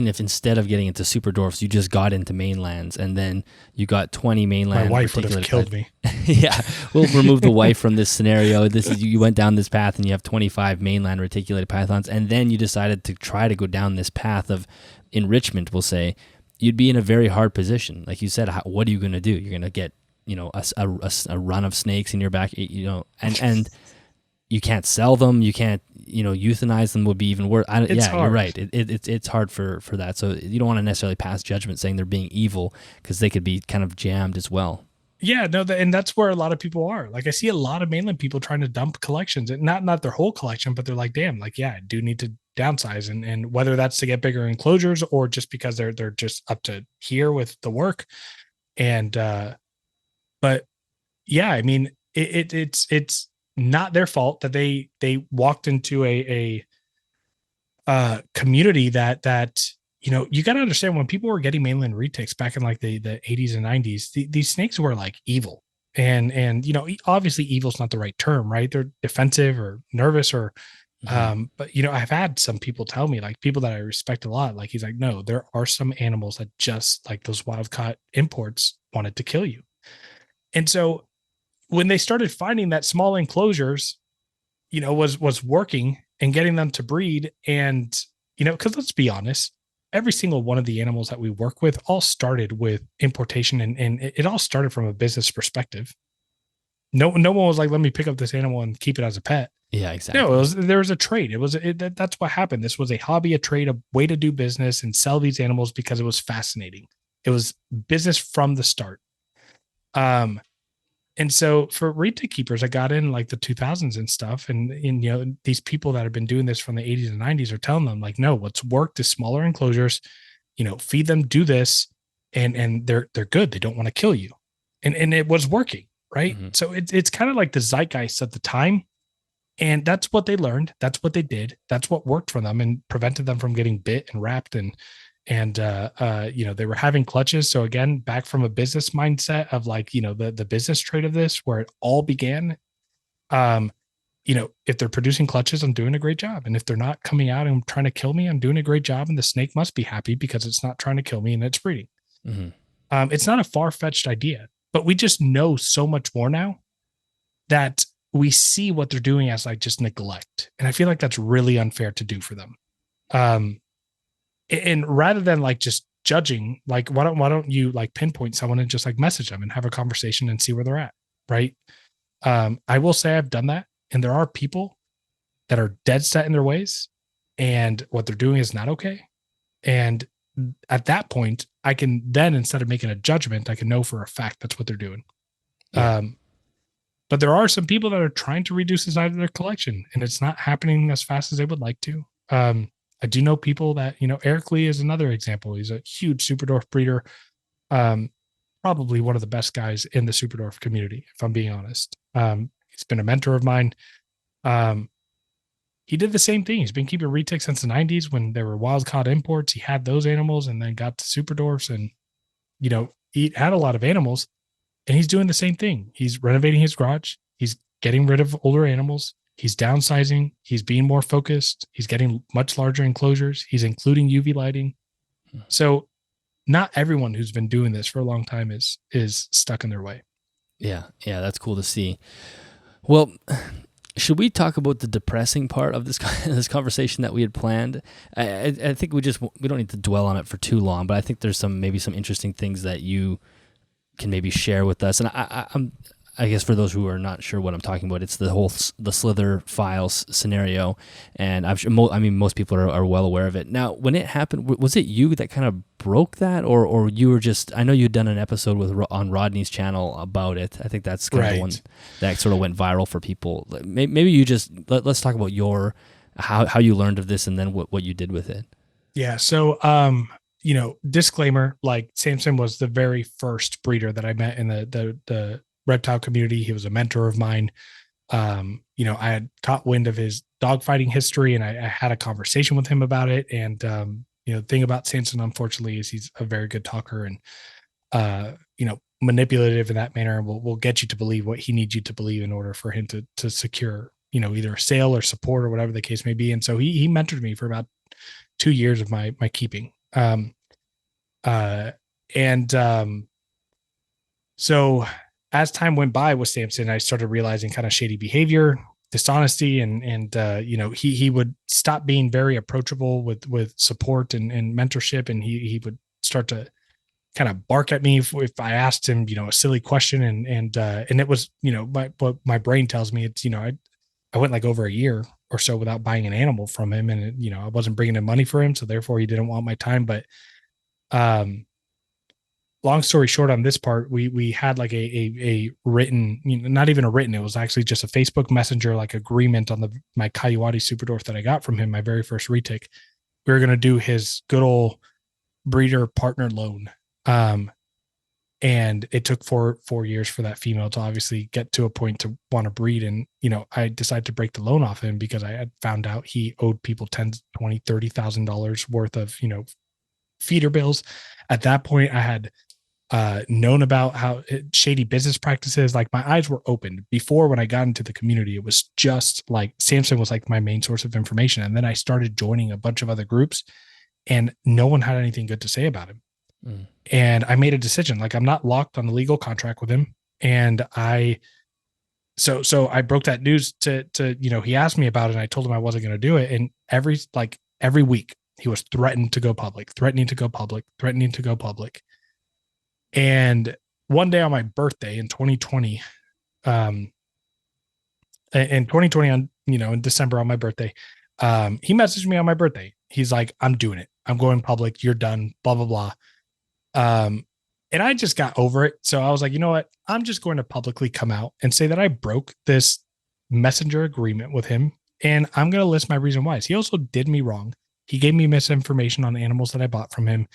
if instead of getting into super dwarfs, you just got into mainlands, and then you got 20 mainland. My wife would have killed me. Yeah, we'll remove the wife from this scenario. This is, you went down this path, and you have 25 mainland reticulated pythons, and then you decided to try to go down this path of enrichment. We'll say you'd be in a very hard position. Like you said, what are you going to do? You're going to get a run of snakes in your back, and you can't sell them. You can't, euthanize them would be even worse. Hard. You're right. It's hard for that. So you don't want to necessarily pass judgment saying they're being evil, because they could be kind of jammed as well. Yeah, no, and that's where a lot of people are. Like I see a lot of mainland people trying to dump collections, and not their whole collection, but they're like, damn, like yeah, I do need to downsize, and whether that's to get bigger enclosures or just because they're just up to here with the work. And but yeah, I mean, it's not their fault that they walked into a community that you got to understand when people were getting mainland retics back in like the 80s and 90s, these snakes were like evil. And obviously evil's not the right term, right? They're defensive or nervous or Mm-hmm. but I've had some people tell me, like people that I respect a lot, like he's like, no, there are some animals that just like those wild caught imports wanted to kill you. And so when they started finding that small enclosures, was working and getting them to breed, and because let's be honest, every single one of the animals that we work with all started with importation, and it all started from a business perspective. No one was like, let me pick up this animal and keep it as a pet. Yeah, No, exactly. there was a trade. That's what happened. This was a hobby, a trade, a way to do business and sell these animals because it was fascinating. It was business from the start. Um, and so for retic keepers, I got in like the 2000s and stuff. And these people that have been doing this from the 80s and 90s are telling them like, no, what's worked is smaller enclosures, feed them, do this, and they're good. They don't want to kill you. And it was working, right? Mm-hmm. So it's kind of like the zeitgeist at the time. And that's what they learned. That's what they did. That's what worked for them and prevented them from getting bit and wrapped and they were having clutches. So again, back from a business mindset of like, the business trade of this, where it all began. um if they're producing clutches, I'm doing a great job, and if they're not coming out and trying to kill me, I'm doing a great job, and the snake must be happy because it's not trying to kill me and it's breeding. Mm-hmm. It's not a far-fetched idea, but we just know so much more now that we see what they're doing as like just neglect, and I feel like that's really unfair to do for them. um and rather than like just judging, like why don't you like pinpoint someone and just like message them and have a conversation and see where they're at, right? I will say I've done that, and there are people that are dead set in their ways, and what they're doing is not okay. And at that point, I can then, instead of making a judgment, I can know for a fact that's what they're doing. Yeah. But there are some people that are trying to reduce the size of their collection, and it's not happening as fast as they would like to. I do know people that, Eric Lee is another example. He's a huge Superdorf breeder. Um, Probably one of the best guys in the Superdorf community, if I'm being honest. He's been a mentor of mine. Um, he did the same thing. He's been keeping retics since the 90s when there were wild caught imports. He had those animals and then got to Superdorfs, and, he had a lot of animals, and he's doing the same thing. He's renovating his garage. He's getting rid of older animals. He's downsizing. He's being more focused. He's getting much larger enclosures. He's including UV lighting. So not everyone who's been doing this for a long time is stuck in their way. Yeah, that's cool to see. Well, should we talk about the depressing part of this this conversation that we had planned? I think we don't need to dwell on it for too long, but I think there's maybe some interesting things that you can maybe share with us. And I guess for those who are not sure what I'm talking about, it's the Slither Files scenario, and I'm sure most people are well aware of it. Now, when it happened, was it you that kind of broke that, or you were just? I know you'd done an episode on Rodney's channel about it. I think that's kind of the one that sort of went viral for people. Maybe you just let's talk about how you learned of this and then what you did with it. Yeah. So disclaimer, like Samson was the very first breeder that I met in the reptile community. He was a mentor of mine. I had caught wind of his dogfighting history, and I had a conversation with him about it. And the thing about Samson, unfortunately, is he's a very good talker and manipulative in that manner, and will get you to believe what he needs you to believe in order for him to secure either a sale or support or whatever the case may be. And so he mentored me for about 2 years of my keeping. So as time went by with Samson, I started realizing kind of shady behavior, dishonesty, and he would stop being very approachable with support and mentorship, and he would start to kind of bark at me if I asked him a silly question, and it was what my brain tells me, it's I went like over a year or so without buying an animal from him, and I wasn't bringing in money for him, so therefore he didn't want my time. But long story short on this part, we had like a written, not even a written, it was actually just a Facebook Messenger like agreement on my Coyote Super Dwarf that I got from him, my very first retic. We were gonna do his good old breeder partner loan. And it took four years for that female to obviously get to a point to want to breed. And, I decided to break the loan off him because I had found out he owed people 10, 20, $30,000 worth of, feeder bills. At that point, I had known about how shady business practices. Like my eyes were opened before. When I got into the community, it was just like Samson was like my main source of information. And then I started joining a bunch of other groups and no one had anything good to say about him. And I made a decision, like I'm not locked on a legal contract with him. And so I broke that news to, he asked me about it and I told him I wasn't going to do it. And every week he was threatening to go public. And one day on my birthday in 2020, in December on my birthday, he messaged me on my birthday. He's like, I'm doing it. I'm going public. You're done, blah, blah, blah. And I just got over it. So I was like, you know what? I'm just going to publicly come out and say that I broke this messenger agreement with him. And I'm going to list my reason why. He also did me wrong. He gave me misinformation on animals that I bought from him.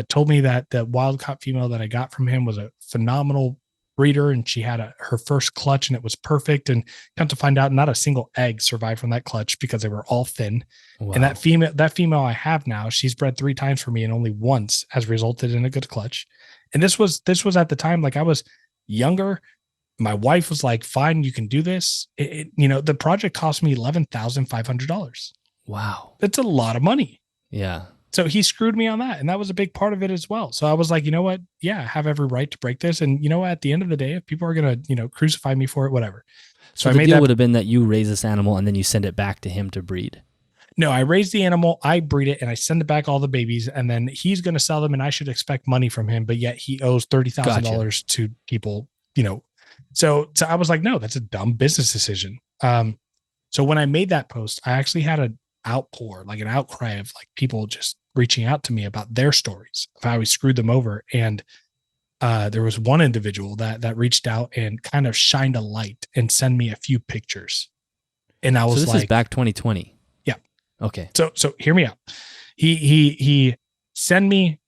Told me that the wild caught female that I got from him was a phenomenal breeder and she had her first clutch and it was perfect. And come to find out, not a single egg survived from that clutch because they were all thin. Wow. And that female I have now, she's bred 3 times for me and only once has resulted in a good clutch. And this was at the time, like I was younger. My wife was like, fine, you can do this. The project cost me $11,500. Wow. That's a lot of money. Yeah. So he screwed me on that. And that was a big part of it as well. So I was like, you know what? Yeah, I have every right to break this. And at the end of the day, if people are going to, crucify me for it, whatever. So the deal would have been that you raise this animal and then you send it back to him to breed. No, I raise the animal, I breed it, and I send it back all the babies, and then he's going to sell them, and I should expect money from him, but yet he owes $30,000 to people, So I was like, no, that's a dumb business decision. So when I made that post, I actually had an outpour, like an outcry of like people just reaching out to me about their stories of how he screwed them over. And there was one individual that reached out and kind of shined a light and sent me a few pictures. And I was so this like, is back 2020. Yeah. Okay. So hear me out. He sent me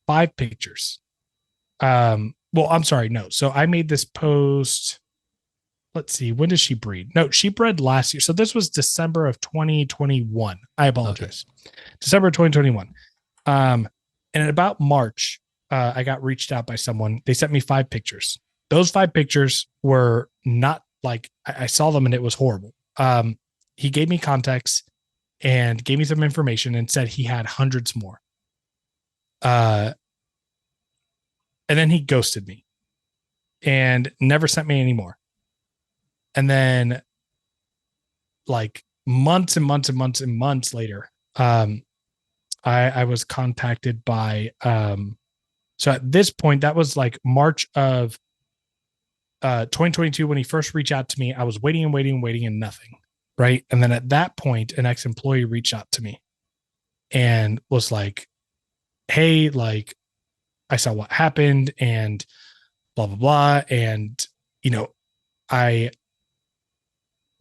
5 pictures. Well, I'm sorry. No. So I made this post. Let's see. When does she breed? No, she bred last year. So this was December of 2021. I apologize. Okay. December of 2021. And at about March, I got reached out by someone. They sent me 5 pictures. Those 5 pictures were not like, I saw them and it was horrible. He gave me context and gave me some information and said he had hundreds more. And then he ghosted me and never sent me any more. And then like months and months and months and months later, I was contacted by, so at this point, that was like March of 2022, when he first reached out to me. I was waiting and nothing. Right. And then at that point, an ex-employee reached out to me and was like, hey, like, I saw what happened and blah, blah, blah. And,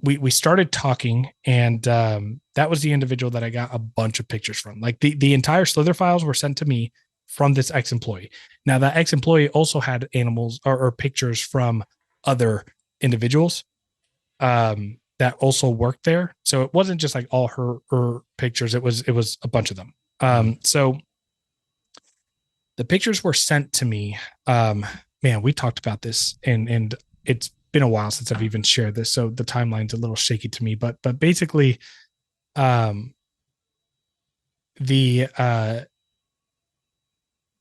we started talking, and that was the individual that I got a bunch of pictures from. Like the entire Slither Files were sent to me from this ex-employee. Now that ex-employee also had animals or pictures from other individuals that also worked there. So it wasn't just like all her pictures. It was a bunch of them. So the pictures were sent to me. Man, we talked about this and it's been a while since I've even shared this. So the timeline's a little shaky to me, but basically,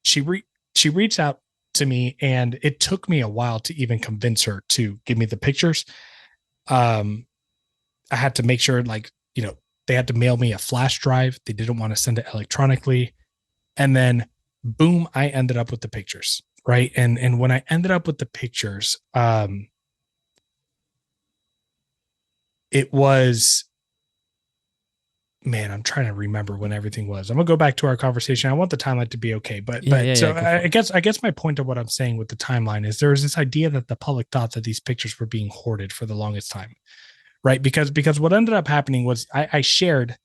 she reached out to me, and it took me a while to even convince her to give me the pictures. I had to make sure, like, they had to mail me a flash drive. They didn't want to send it electronically. And then boom, I ended up with the pictures. Right. And when I ended up with the pictures, it was, man, I'm trying to remember when everything was. I'm gonna go back to our conversation. I want the timeline to be okay, but Yeah. so I guess my point of what I'm saying with the timeline is there was this idea that the public thought that these pictures were being hoarded for the longest time, right? Because what ended up happening was I shared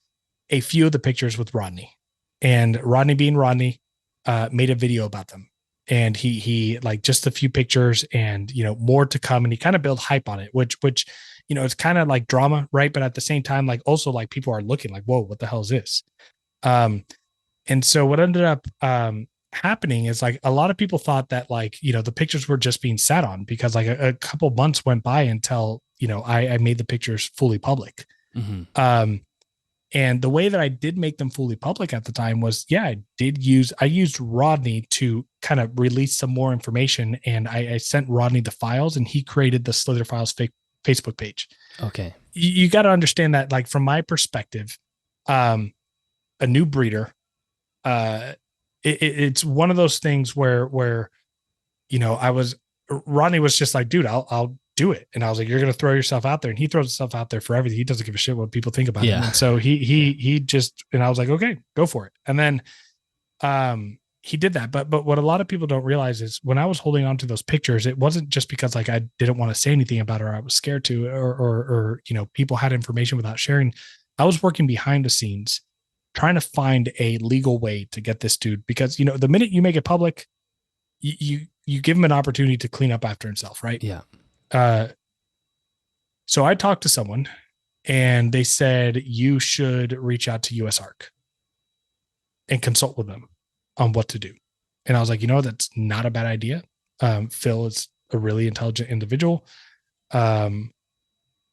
a few of the pictures with Rodney, and Rodney being Rodney, made a video about them, and he like just a few pictures, and more to come, and he kind of built hype on it, which it's kind of like drama, right? But at the same time, like also like people are looking like, whoa, what the hell is this? Um, and so what ended up happening is like a lot of people thought that like the pictures were just being sat on because like a couple months went by until I made the pictures fully public. Mm-hmm. And the way that I did make them fully public at the time was, I used Rodney to kind of release some more information, and I sent Rodney the files, and he created the Slither Files Facebook page. Okay. You got to understand that, like, from my perspective, a new breeder, it's one of those things where Rodney was just like, dude, I'll do it. And I was like, you're going to throw yourself out there. And he throws himself out there for everything. He doesn't give a shit what people think about him. And so he just, and I was like, okay, go for it. And then, he did that. But what a lot of people don't realize is when I was holding on to those pictures, it wasn't just because like I didn't want to say anything about it or I was scared to, or people had information without sharing. I was working behind the scenes trying to find a legal way to get this dude, because the minute you make it public, you give him an opportunity to clean up after himself, right? Yeah. So I talked to someone, and they said you should reach out to USARK and consult with them on what to do. And I was like, that's not a bad idea. Phil is a really intelligent individual. They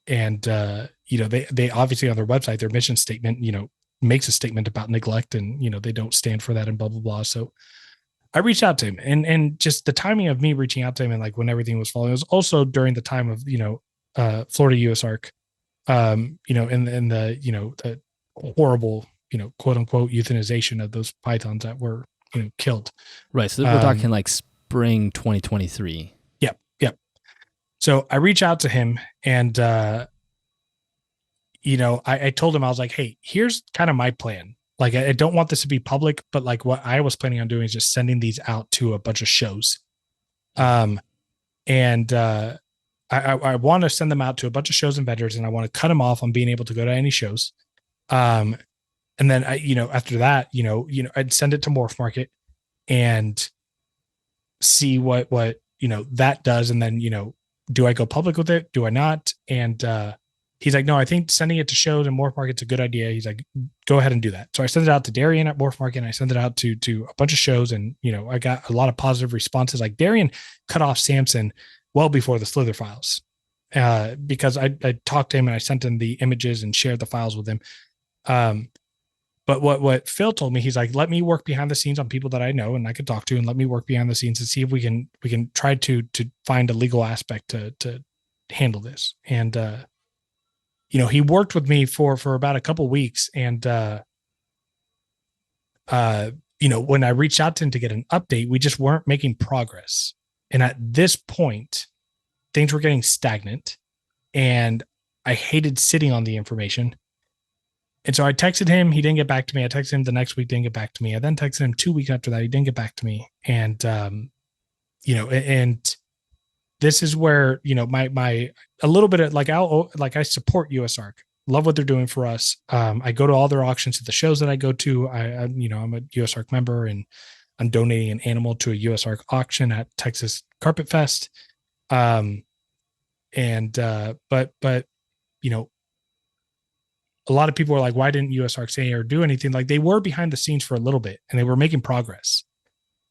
obviously on their website, their mission statement, makes a statement about neglect, and, they don't stand for that and blah, blah, blah. So I reached out to him, and just the timing of me reaching out to him and like when everything was falling, it was also during the time of, Florida USARK, in the horrible, quote unquote euthanization of those pythons that were, killed. Right. So we're talking like spring 2023. Yep. So I reach out to him, and, I told him, I was like, hey, here's kind of my plan. Like, I don't want this to be public, but like what I was planning on doing is just sending these out to a bunch of shows. I want to send them out to a bunch of shows and vendors, and I want to cut them off on being able to go to any shows. And then after that, I'd send it to Morph Market and see what that does. And then, do I go public with it? Do I not? And, he's like, no, I think sending it to shows and Morph Market's a good idea. He's like, go ahead and do that. So I sent it out to Darian at Morph Market, and I sent it out to a bunch of shows, and, I got a lot of positive responses. Like Darian cut off Samson well before the Slither Files, because I talked to him and I sent him the images and shared the files with him. But what Phil told me, he's like, let me work behind the scenes on people that I know and I could talk to, and let me work behind the scenes and see if we can try to find a legal aspect to handle this. And, he worked with me for about a couple of weeks, and, when I reached out to him to get an update, we just weren't making progress. And at this point, things were getting stagnant, and I hated sitting on the information. And so I texted him. He didn't get back to me. I texted him the next week, didn't get back to me. I then texted him 2 weeks after that. He didn't get back to me. And, and this is where, my a little bit of I support USARK, love what they're doing for us. I go to all their auctions at the shows that I go to. I'm a USARK member, and I'm donating an animal to a USARK auction at Texas Carpet Fest. But a lot of people were like, why didn't USARK say or do anything? Like, they were behind the scenes for a little bit, and they were making progress.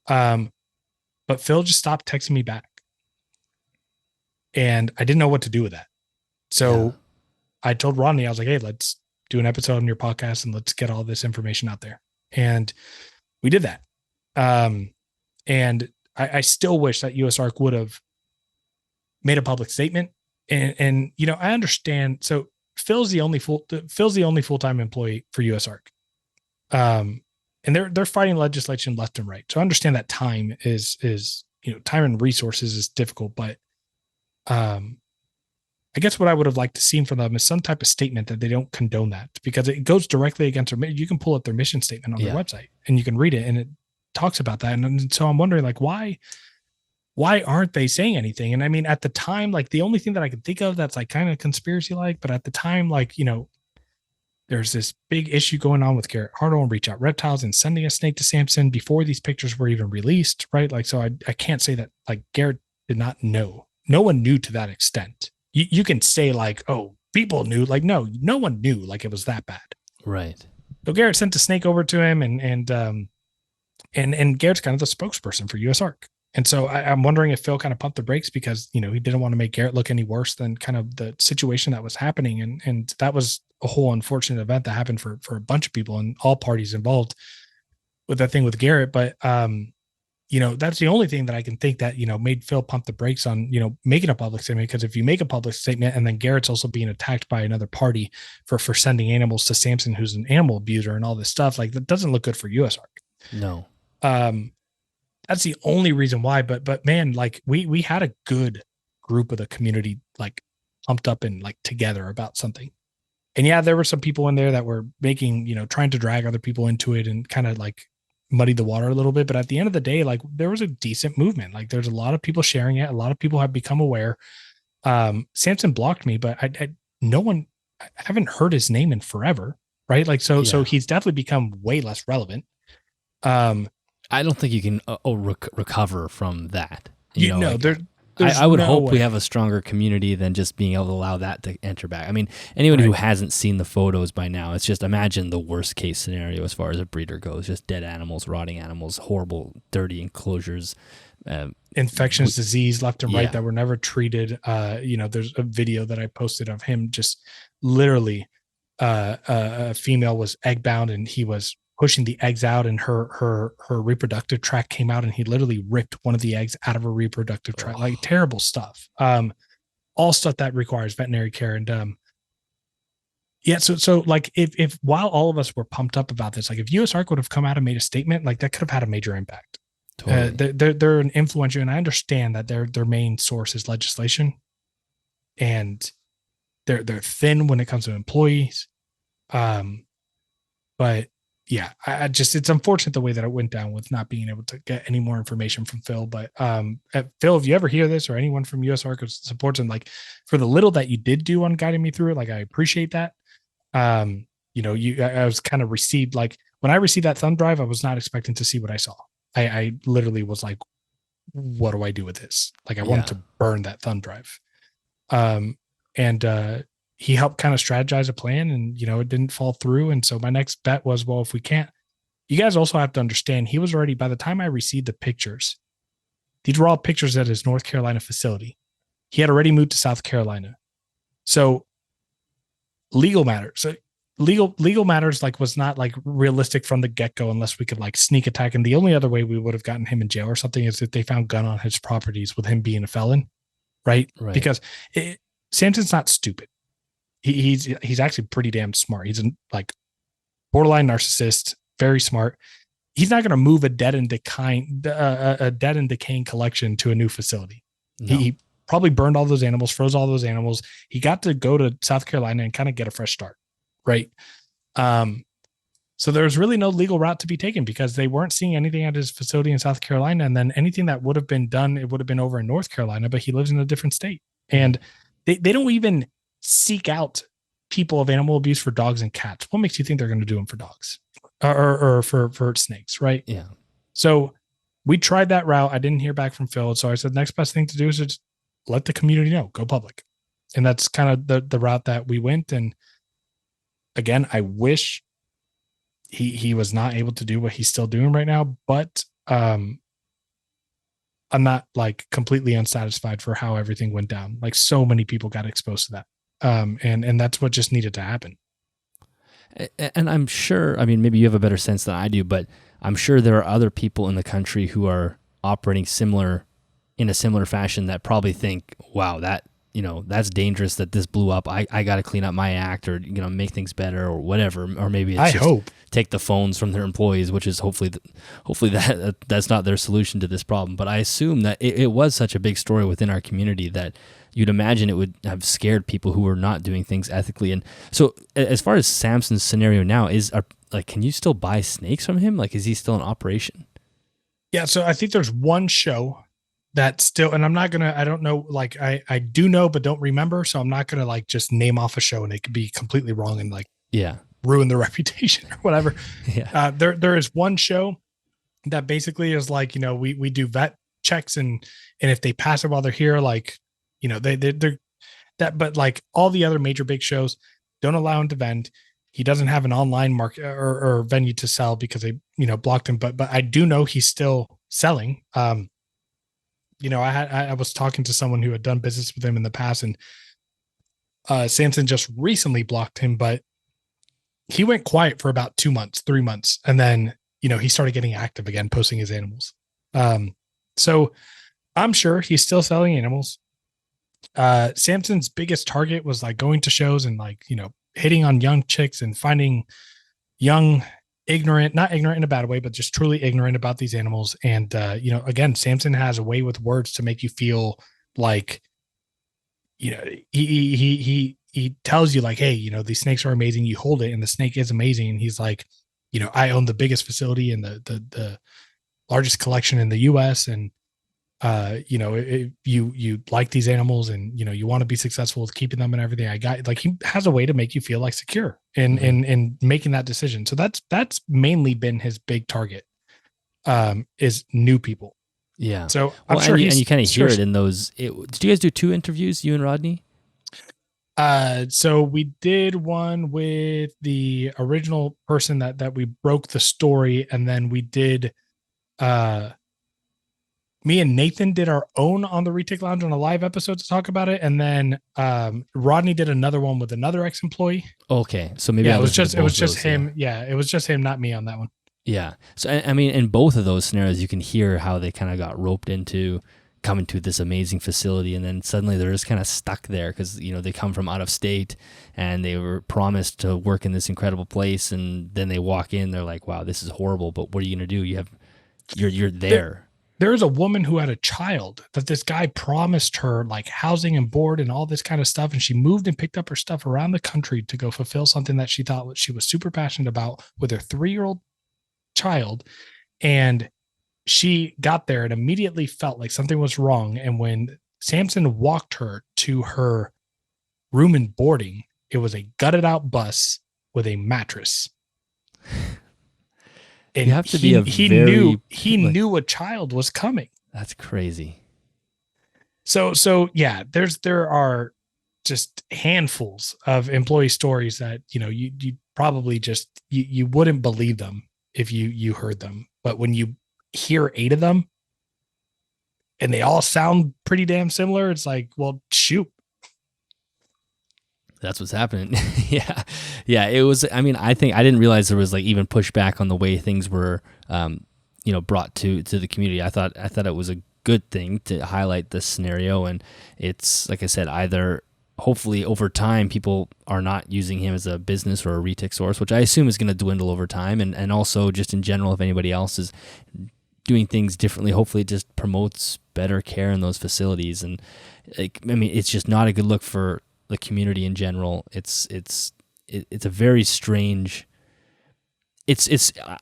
But Phil just stopped texting me back, and I didn't know what to do with that. So I told Rodney, I was like, hey, let's do an episode on your podcast and let's get all this information out there. And we did that. And I still wish that USARK would have made a public statement. And I understand. So Phil's the only full-time employee for USARK. And they're fighting legislation left and right. So I understand that time is time and resources is difficult, but I guess what I would have liked to see from them is some type of statement that they don't condone that, because it goes directly against their. You can pull up their mission statement on their website and you can read it, and it talks about that. And so I'm wondering, like, why aren't they saying anything? And I mean, at the time, like, the only thing that I could think of that's like kind of conspiracy like, but at the time, like, there's this big issue going on with Garrett Hartle and Reach Out Reptiles and sending a snake to Samson before these pictures were even released, right? Like, so I can't say that like Garrett did not know. No one knew to that extent. You can say like, oh, people knew. Like, no one knew like it was that bad. Right. So Garrett sent a snake over to him, and Garrett's kind of the spokesperson for USARK. And so I'm wondering if Phil kind of pumped the brakes because, he didn't want to make Garrett look any worse than kind of the situation that was happening. And that was a whole unfortunate event that happened for a bunch of people and all parties involved with that thing with Garrett. But, that's the only thing that I can think that, made Phil pump the brakes on, making a public statement. Because if you make a public statement and then Garrett's also being attacked by another party for sending animals to Samson, who's an animal abuser and all this stuff, like that doesn't look good for USARK. No. That's the only reason why, but man, like we had a good group of the community, like pumped up and like together about something. And yeah, there were some people in there that were making, trying to drag other people into it and kind of like muddy the water a little bit. But at the end of the day, like there was a decent movement. Like there's a lot of people sharing it. A lot of people have become aware. Samson blocked me, but I haven't heard his name in forever. Right. Like, so he's definitely become way less relevant. I don't think you can recover from that. I would hope we have a stronger community than just being able to allow that to enter back. I mean, anyone who hasn't seen the photos by now, it's just imagine the worst case scenario as far as a breeder goes, just dead animals, rotting animals, horrible, dirty enclosures. Infectious disease left and right that were never treated. There's a video that I posted of him just literally, a female was egg bound and he was pushing the eggs out and her reproductive tract came out and he literally ripped one of the eggs out of her reproductive tract. Like terrible stuff. All stuff that requires veterinary care. And so like if while all of us were pumped up about this, like if USARK would have come out and made a statement, like that could have had a major impact. Totally. They're an influential, and I understand that their main source is legislation, and they're thin when it comes to employees. But yeah, it's unfortunate the way that it went down with not being able to get any more information from Phil. But Phil, if you ever hear this or anyone from USARK supports him, like for the little that you did do on guiding me through it, like I appreciate that. I was kind of received, like when I received that thumb drive, I was not expecting to see what I saw. I literally was like, what do I do with this? Like I wanted to burn that thumb drive. He helped kind of strategize a plan and, it didn't fall through. And so my next bet was, well, if we can't, you guys also have to understand he was already, by the time I received the pictures, these were all pictures at his North Carolina facility. He had already moved to South Carolina. So legal matters, like was not like realistic from the get-go unless we could like sneak attack. And the only other way we would have gotten him in jail or something is if they found gun on his properties with him being a felon. Right. Because Samson's not stupid. He's actually pretty damn smart. He's like borderline narcissist, very smart. He's not going to move a dead and decaying collection to a new facility. No. He probably burned all those animals, froze all those animals. He got to go to South Carolina and kind of get a fresh start. Right. So there's really no legal route to be taken because they weren't seeing anything at his facility in South Carolina. And then anything that would have been done, it would have been over in North Carolina, but he lives in a different state. And they don't even seek out people of animal abuse for dogs and cats. What makes you think they're going to do them for dogs or for snakes? Right. Yeah. So we tried that route. I didn't hear back from Phil. So I said, next best thing to do is just let the community know, go public. And that's kind of the route that we went. And again, I wish he was not able to do what he's still doing right now, but I'm not like completely unsatisfied for how everything went down. Like so many people got exposed to that. And that's what just needed to happen. And I'm sure, I mean, maybe you have a better sense than I do, but I'm sure there are other people in the country who are operating in a similar fashion that probably think, wow, that's dangerous that this blew up. I got to clean up my act or, make things better or whatever. Or maybe it's hope take the phones from their employees, which is hopefully that's not their solution to this problem. But I assume that it was such a big story within our community that you'd imagine it would have scared people who were not doing things ethically. And so as far as Samson's scenario now can you still buy snakes from him? Like, is he still in operation? Yeah. So I think there's one show that still, and I don't know, like I do know, but don't remember. So I'm not going to like just name off a show and it could be completely wrong and like, ruin the reputation or whatever. There is one show that basically is like, we do vet checks and if they pass it while they're here, like, they're that, but like all the other major big shows don't allow him to vend. He doesn't have an online market or venue to sell because they, blocked him. But I do know he's still selling. I was talking to someone who had done business with him in the past, and Samson just recently blocked him, but he went quiet for about 2 months, 3 months. And then, he started getting active again, posting his animals. So I'm sure he's still selling animals. Samson's biggest target was like going to shows and like, hitting on young chicks and finding young, not ignorant in a bad way, but just truly ignorant about these animals. And, again, Samson has a way with words to make you feel like, he tells you like, hey, these snakes are amazing. You hold it and the snake is amazing. And he's like, I own the biggest facility and the largest collection in the US. And, you like these animals and, you want to be successful with keeping them and everything. I got like, he has a way to make you feel like secure in making that decision. So that's mainly been his big target, is new people. Yeah. So I'm sure and you kind of hear it in those. Did you guys do 2 interviews, you and Rodney? So we did one with the original person that we broke the story. And then we did, me and Nathan did our own on the Retic Lounge on a live episode to talk about it. And then, Rodney did another one with another ex-employee. Okay. So maybe it was just him. Yeah. It was just him, not me on that one. Yeah. So, I mean, in both of those scenarios, you can hear how they kind of got roped into coming to this amazing facility, and then suddenly they're just kind of stuck there because, they come from out of state and they were promised to work in this incredible place, and then they walk in, they're like, wow, this is horrible, but what are you going to do? You're there. There is a woman who had a child that this guy promised her like housing and board and all this kind of stuff. And she moved and picked up her stuff around the country to go fulfill something that she thought she was super passionate about with her 3-year-old child. And she got there and immediately felt like something was wrong. And when Samson walked her to her room and boarding, it was a gutted out bus with a mattress. And you have to be he knew a child was coming. That's crazy. So yeah, there are just handfuls of employee stories that, you probably just, you wouldn't believe them if you heard them. But when you hear 8 of them and they all sound pretty damn similar, it's like, well, shoot. That's what's happening. Yeah. It was, I mean, I didn't realize there was like even pushback on the way things were, brought to the community. I thought it was a good thing to highlight this scenario. And it's, like I said, either hopefully over time, people are not using him as a business or a retic source, which I assume is going to dwindle over time. And also just in general, if anybody else is doing things differently, hopefully it just promotes better care in those facilities. And it's just not a good look for the community in general. It's a very strange.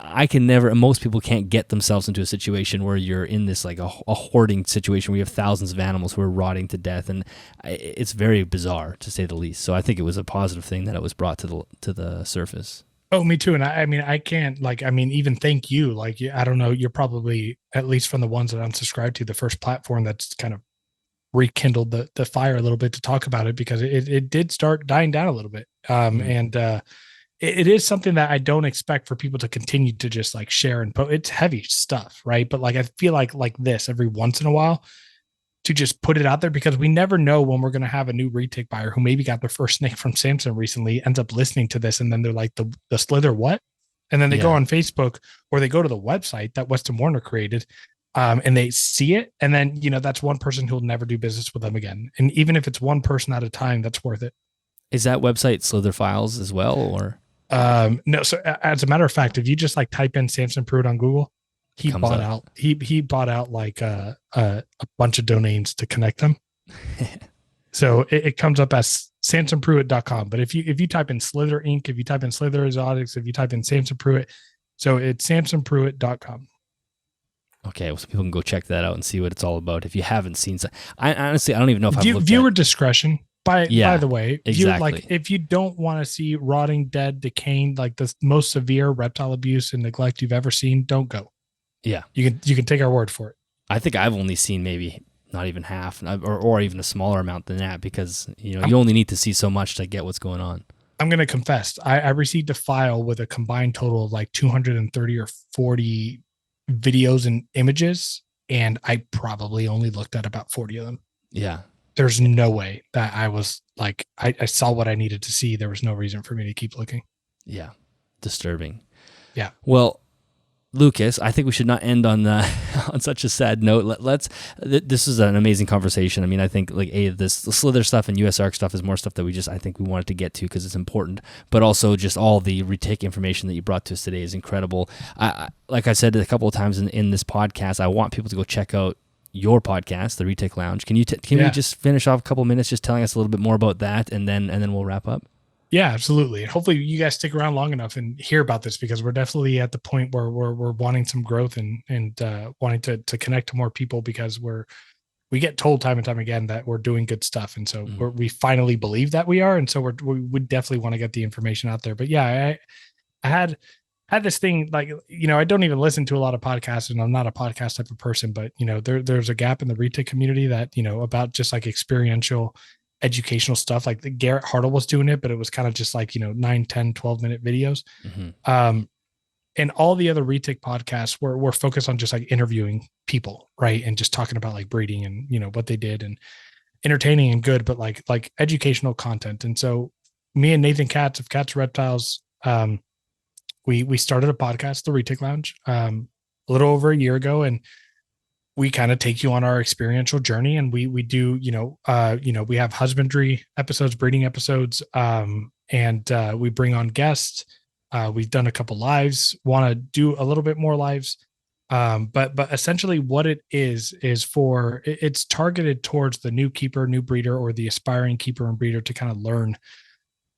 I can never. Most people can't get themselves into a situation where you're in this like a hoarding situation where you have thousands of animals who are rotting to death, and it's very bizarre to say the least. So I think it was a positive thing that it was brought to the surface. Oh, me too. And I mean, I can't even thank you. Like, I don't know. You're probably, at least from the ones that I'm subscribed to, the first platform that's kind of rekindled the fire a little bit to talk about it, because it did start dying down a little bit. And it is something that I don't expect for people to continue to just like share and post. It's heavy stuff, right? But like, I feel like this every once in a while to just put it out there, because we never know when we're going to have a new retic buyer who maybe got their first snake from Samson recently, ends up listening to this. And then they're like, the Slither what? And then they go on Facebook or they go to the website that Weston Warner created. And they see it, and then, that's one person who'll never do business with them again. And even if it's one person at a time, that's worth it. Is that website Slither Files as well, or? No. So as a matter of fact, if you just like type in Samson Pruitt on Google, he bought out like a bunch of domains to connect them. So it comes up as samsonpruitt.com. But if you type in Slither Inc., if you type in Slither Exotics, if you type in Samson Pruitt, so it's samsonpruitt.com. Okay, well, so people can go check that out and see what it's all about. If you haven't seen, I honestly, I don't even know if I've looked Viewer at. discretion. By the way, exactly. like if you don't want to see rotting, dead, decaying, like the most severe reptile abuse and neglect you've ever seen, don't go. Yeah, you can take our word for it. I think I've only seen maybe not even half, or even a smaller amount than that, because you only need to see so much to get what's going on. I'm going to confess, I received a file with a combined total of like 230 or 40 videos and images, and I probably only looked at about 40 of them. Yeah. There's no way that I was like, I saw what I needed to see. There was no reason for me to keep looking. Yeah. Disturbing. Yeah. Well, Lucas, I think we should not end on on such a sad note. This is an amazing conversation. I mean, I think like the Slither stuff and USARC stuff is more stuff that I think we wanted to get to because it's important, but also just all the Retic information that you brought to us today is incredible. Like I said a couple of times in this podcast, I want people to go check out your podcast, the Retic Lounge. Can we just finish off a couple of minutes just telling us a little bit more about that, and then we'll wrap up? Yeah, absolutely. Hopefully you guys stick around long enough and hear about this, because we're definitely at the point where we're wanting some growth and wanting to connect to more people, because we get told time and time again that we're doing good stuff. And so we finally believe that we are. And so we would definitely want to get the information out there. But yeah, I had this thing, like, I don't even listen to a lot of podcasts, and I'm not a podcast type of person, but there's a gap in the Retic community that, about just like experiential educational stuff. Like Garrett Hartle was doing it, but it was kind of just like 9, 10, 12-minute videos. And all the other Retic podcasts were focused on just like interviewing people, right, and just talking about like breeding and what they did, and entertaining and good, but like educational content. And so me and Nathan Katz of Katz Reptiles, we started a podcast, the Retic Lounge, a little over a year ago, and we kind of take you on our experiential journey, and we do, we have husbandry episodes, breeding episodes, and we bring on guests. We've done a couple lives, want to do a little bit more lives. But essentially what it is it's targeted towards the new keeper, new breeder, or the aspiring keeper and breeder to kind of learn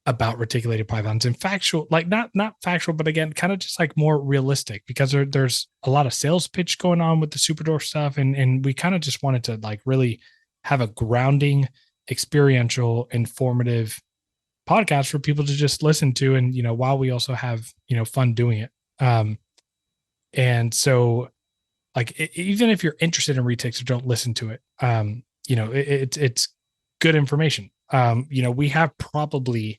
about reticulated pythons, and factual, like not factual, but again, kind of just like more realistic, because there's a lot of sales pitch going on with the super dwarf stuff. And we kind of just wanted to like really have a grounding, experiential, informative podcast for people to just listen to. And, while we also have, fun doing it. And so like, even if you're interested in retics or don't listen to it, it's good information. We have probably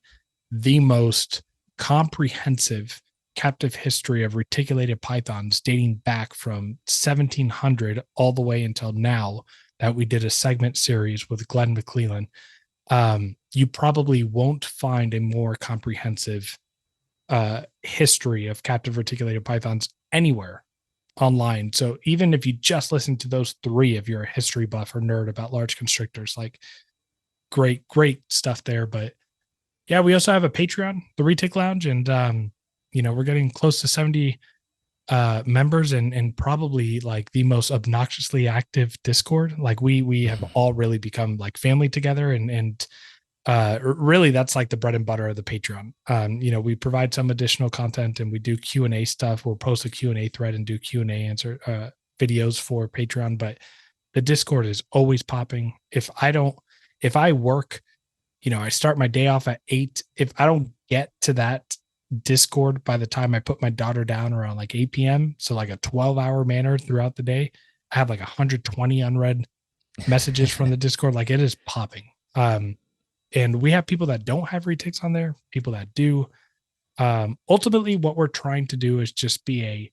the most comprehensive captive history of reticulated pythons dating back from 1700 all the way until now, that we did a segment series with Glenn McClellan. You probably won't find a more comprehensive history of captive reticulated pythons anywhere online. So even if you just listen to those three, if you're a history buff or nerd about large constrictors, like great stuff there. But yeah, we also have a Patreon, the Retic Lounge, and we're getting close to 70 members, and probably like the most obnoxiously active Discord. Like we have all really become like family together, and really that's like the bread and butter of the Patreon. We provide some additional content, and we do Q&A stuff. We'll post a Q&A thread and do Q&A answer videos for Patreon, but the Discord is always popping. If I work, I start my day off at 8. If I don't get to that Discord by the time I put my daughter down around like 8 p.m., so like a 12-hour manner throughout the day, I have like 120 unread messages from the Discord. Like, it is popping. And we have people that don't have retics on there, people that do. Ultimately, what we're trying to do is just be a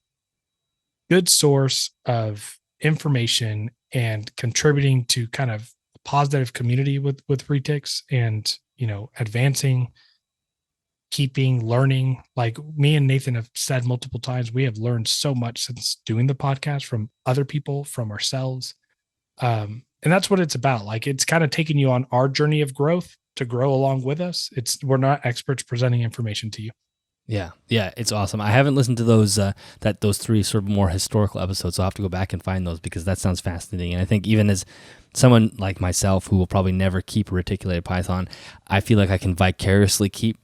good source of information and contributing to kind of positive community with retics, and advancing, keeping, learning. Like me and Nathan have said multiple times, we have learned so much since doing the podcast, from other people, from ourselves, and that's what it's about. Like, it's kind of taking you on our journey of growth to grow along with us. We're not experts presenting information to you. Yeah, it's awesome. I haven't listened to those those 3 sort of more historical episodes, so I'll have to go back and find those because that sounds fascinating. And I think even as someone like myself who will probably never keep a reticulated python, I feel like I can vicariously keep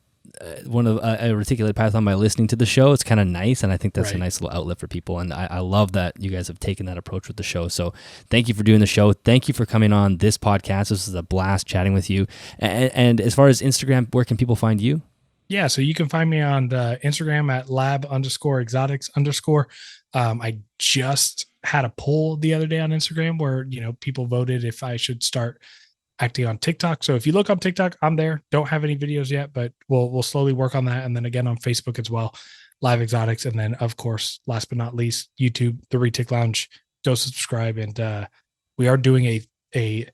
one of a reticulated python by listening to the show. It's kind of nice, and I think that's a nice little outlet for people. And I love that you guys have taken that approach with the show. So thank you for doing the show. Thank you for coming on this podcast. This is a blast chatting with you. And as far as Instagram, where can people find you? Yeah, so you can find me on Instagram at lab_exotics_. I just had a poll the other day on Instagram where, people voted if I should start acting on TikTok. So if you look on TikTok, I'm there. Don't have any videos yet, but we'll slowly work on that. And then again on Facebook as well, Live Exotics. And then of course, last but not least, YouTube, the Retic Lounge. Go subscribe. And we are doing a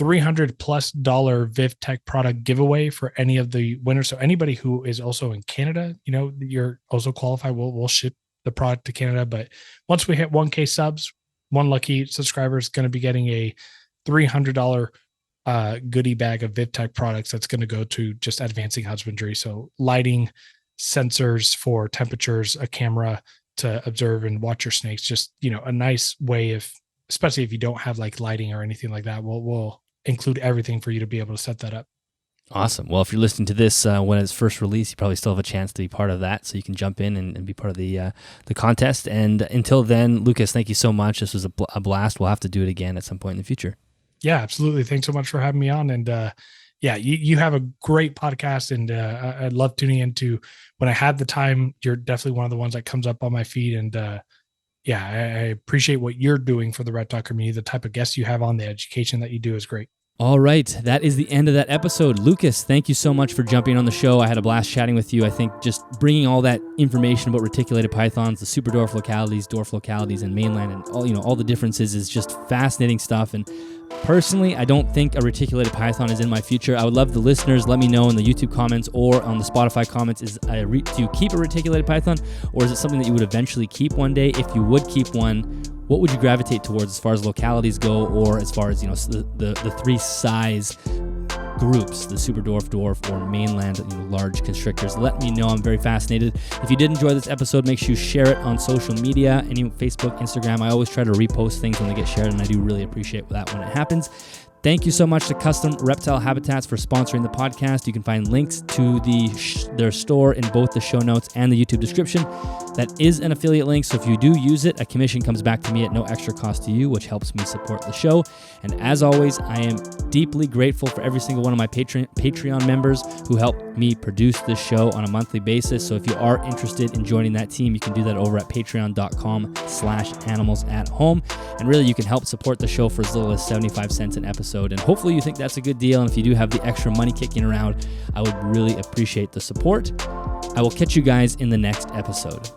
$300+ Viv Tech product giveaway for any of the winners. So anybody who is also in Canada, you're also qualified. We'll ship the product to Canada. But once we hit 1K subs, one lucky subscriber is going to be getting a $300 goodie bag of Viv Tech products that's going to go to just advancing husbandry. So lighting, sensors for temperatures, a camera to observe and watch your snakes. Just, a nice way of, especially if you don't have like lighting or anything like that, we'll include everything for you to be able to set that up. Awesome. Well, if you're listening to this when it's first released, you probably still have a chance to be part of that. So you can jump in and be part of the contest. And until then, Lucas, thank you so much. This was a blast. We'll have to do it again at some point in the future. Yeah, absolutely. Thanks so much for having me on. And you have a great podcast, and I love tuning into when I had the time. You're definitely one of the ones that comes up on my feed. And I appreciate what you're doing for the Red Dot community. The type of guests you have on, the education that you do is great. All right. That is the end of that episode. Lucas, thank you so much for jumping on the show. I had a blast chatting with you. I think just bringing all that information about reticulated pythons, the super dwarf localities, and mainland, and all the differences is just fascinating stuff. And personally, I don't think a reticulated python is in my future. I would love the listeners, let me know in the YouTube comments or on the Spotify comments, do you keep a reticulated python, or is it something that you would eventually keep one day? If you would keep one, what would you gravitate towards as far as localities go, or as far as the 3 size groups, the super dwarf, or mainland large constrictors? Let me know. I'm very fascinated. If you did enjoy this episode, make sure you share it on social media, any Facebook, Instagram. I always try to repost things when they get shared, and I do really appreciate that when it happens. Thank you so much to Custom Reptile Habitats for sponsoring the podcast. You can find links to their store in both the show notes and the YouTube description. That is an affiliate link, so if you do use it, a commission comes back to me at no extra cost to you, which helps me support the show. And as always, I am deeply grateful for every single one of my Patreon members who help me produce this show on a monthly basis. So if you are interested in joining that team, you can do that over at patreon.com/animalsathome. And really, you can help support the show for as little as 75 cents an episode. And hopefully you think that's a good deal. And if you do have the extra money kicking around, I would really appreciate the support. I will catch you guys in the next episode.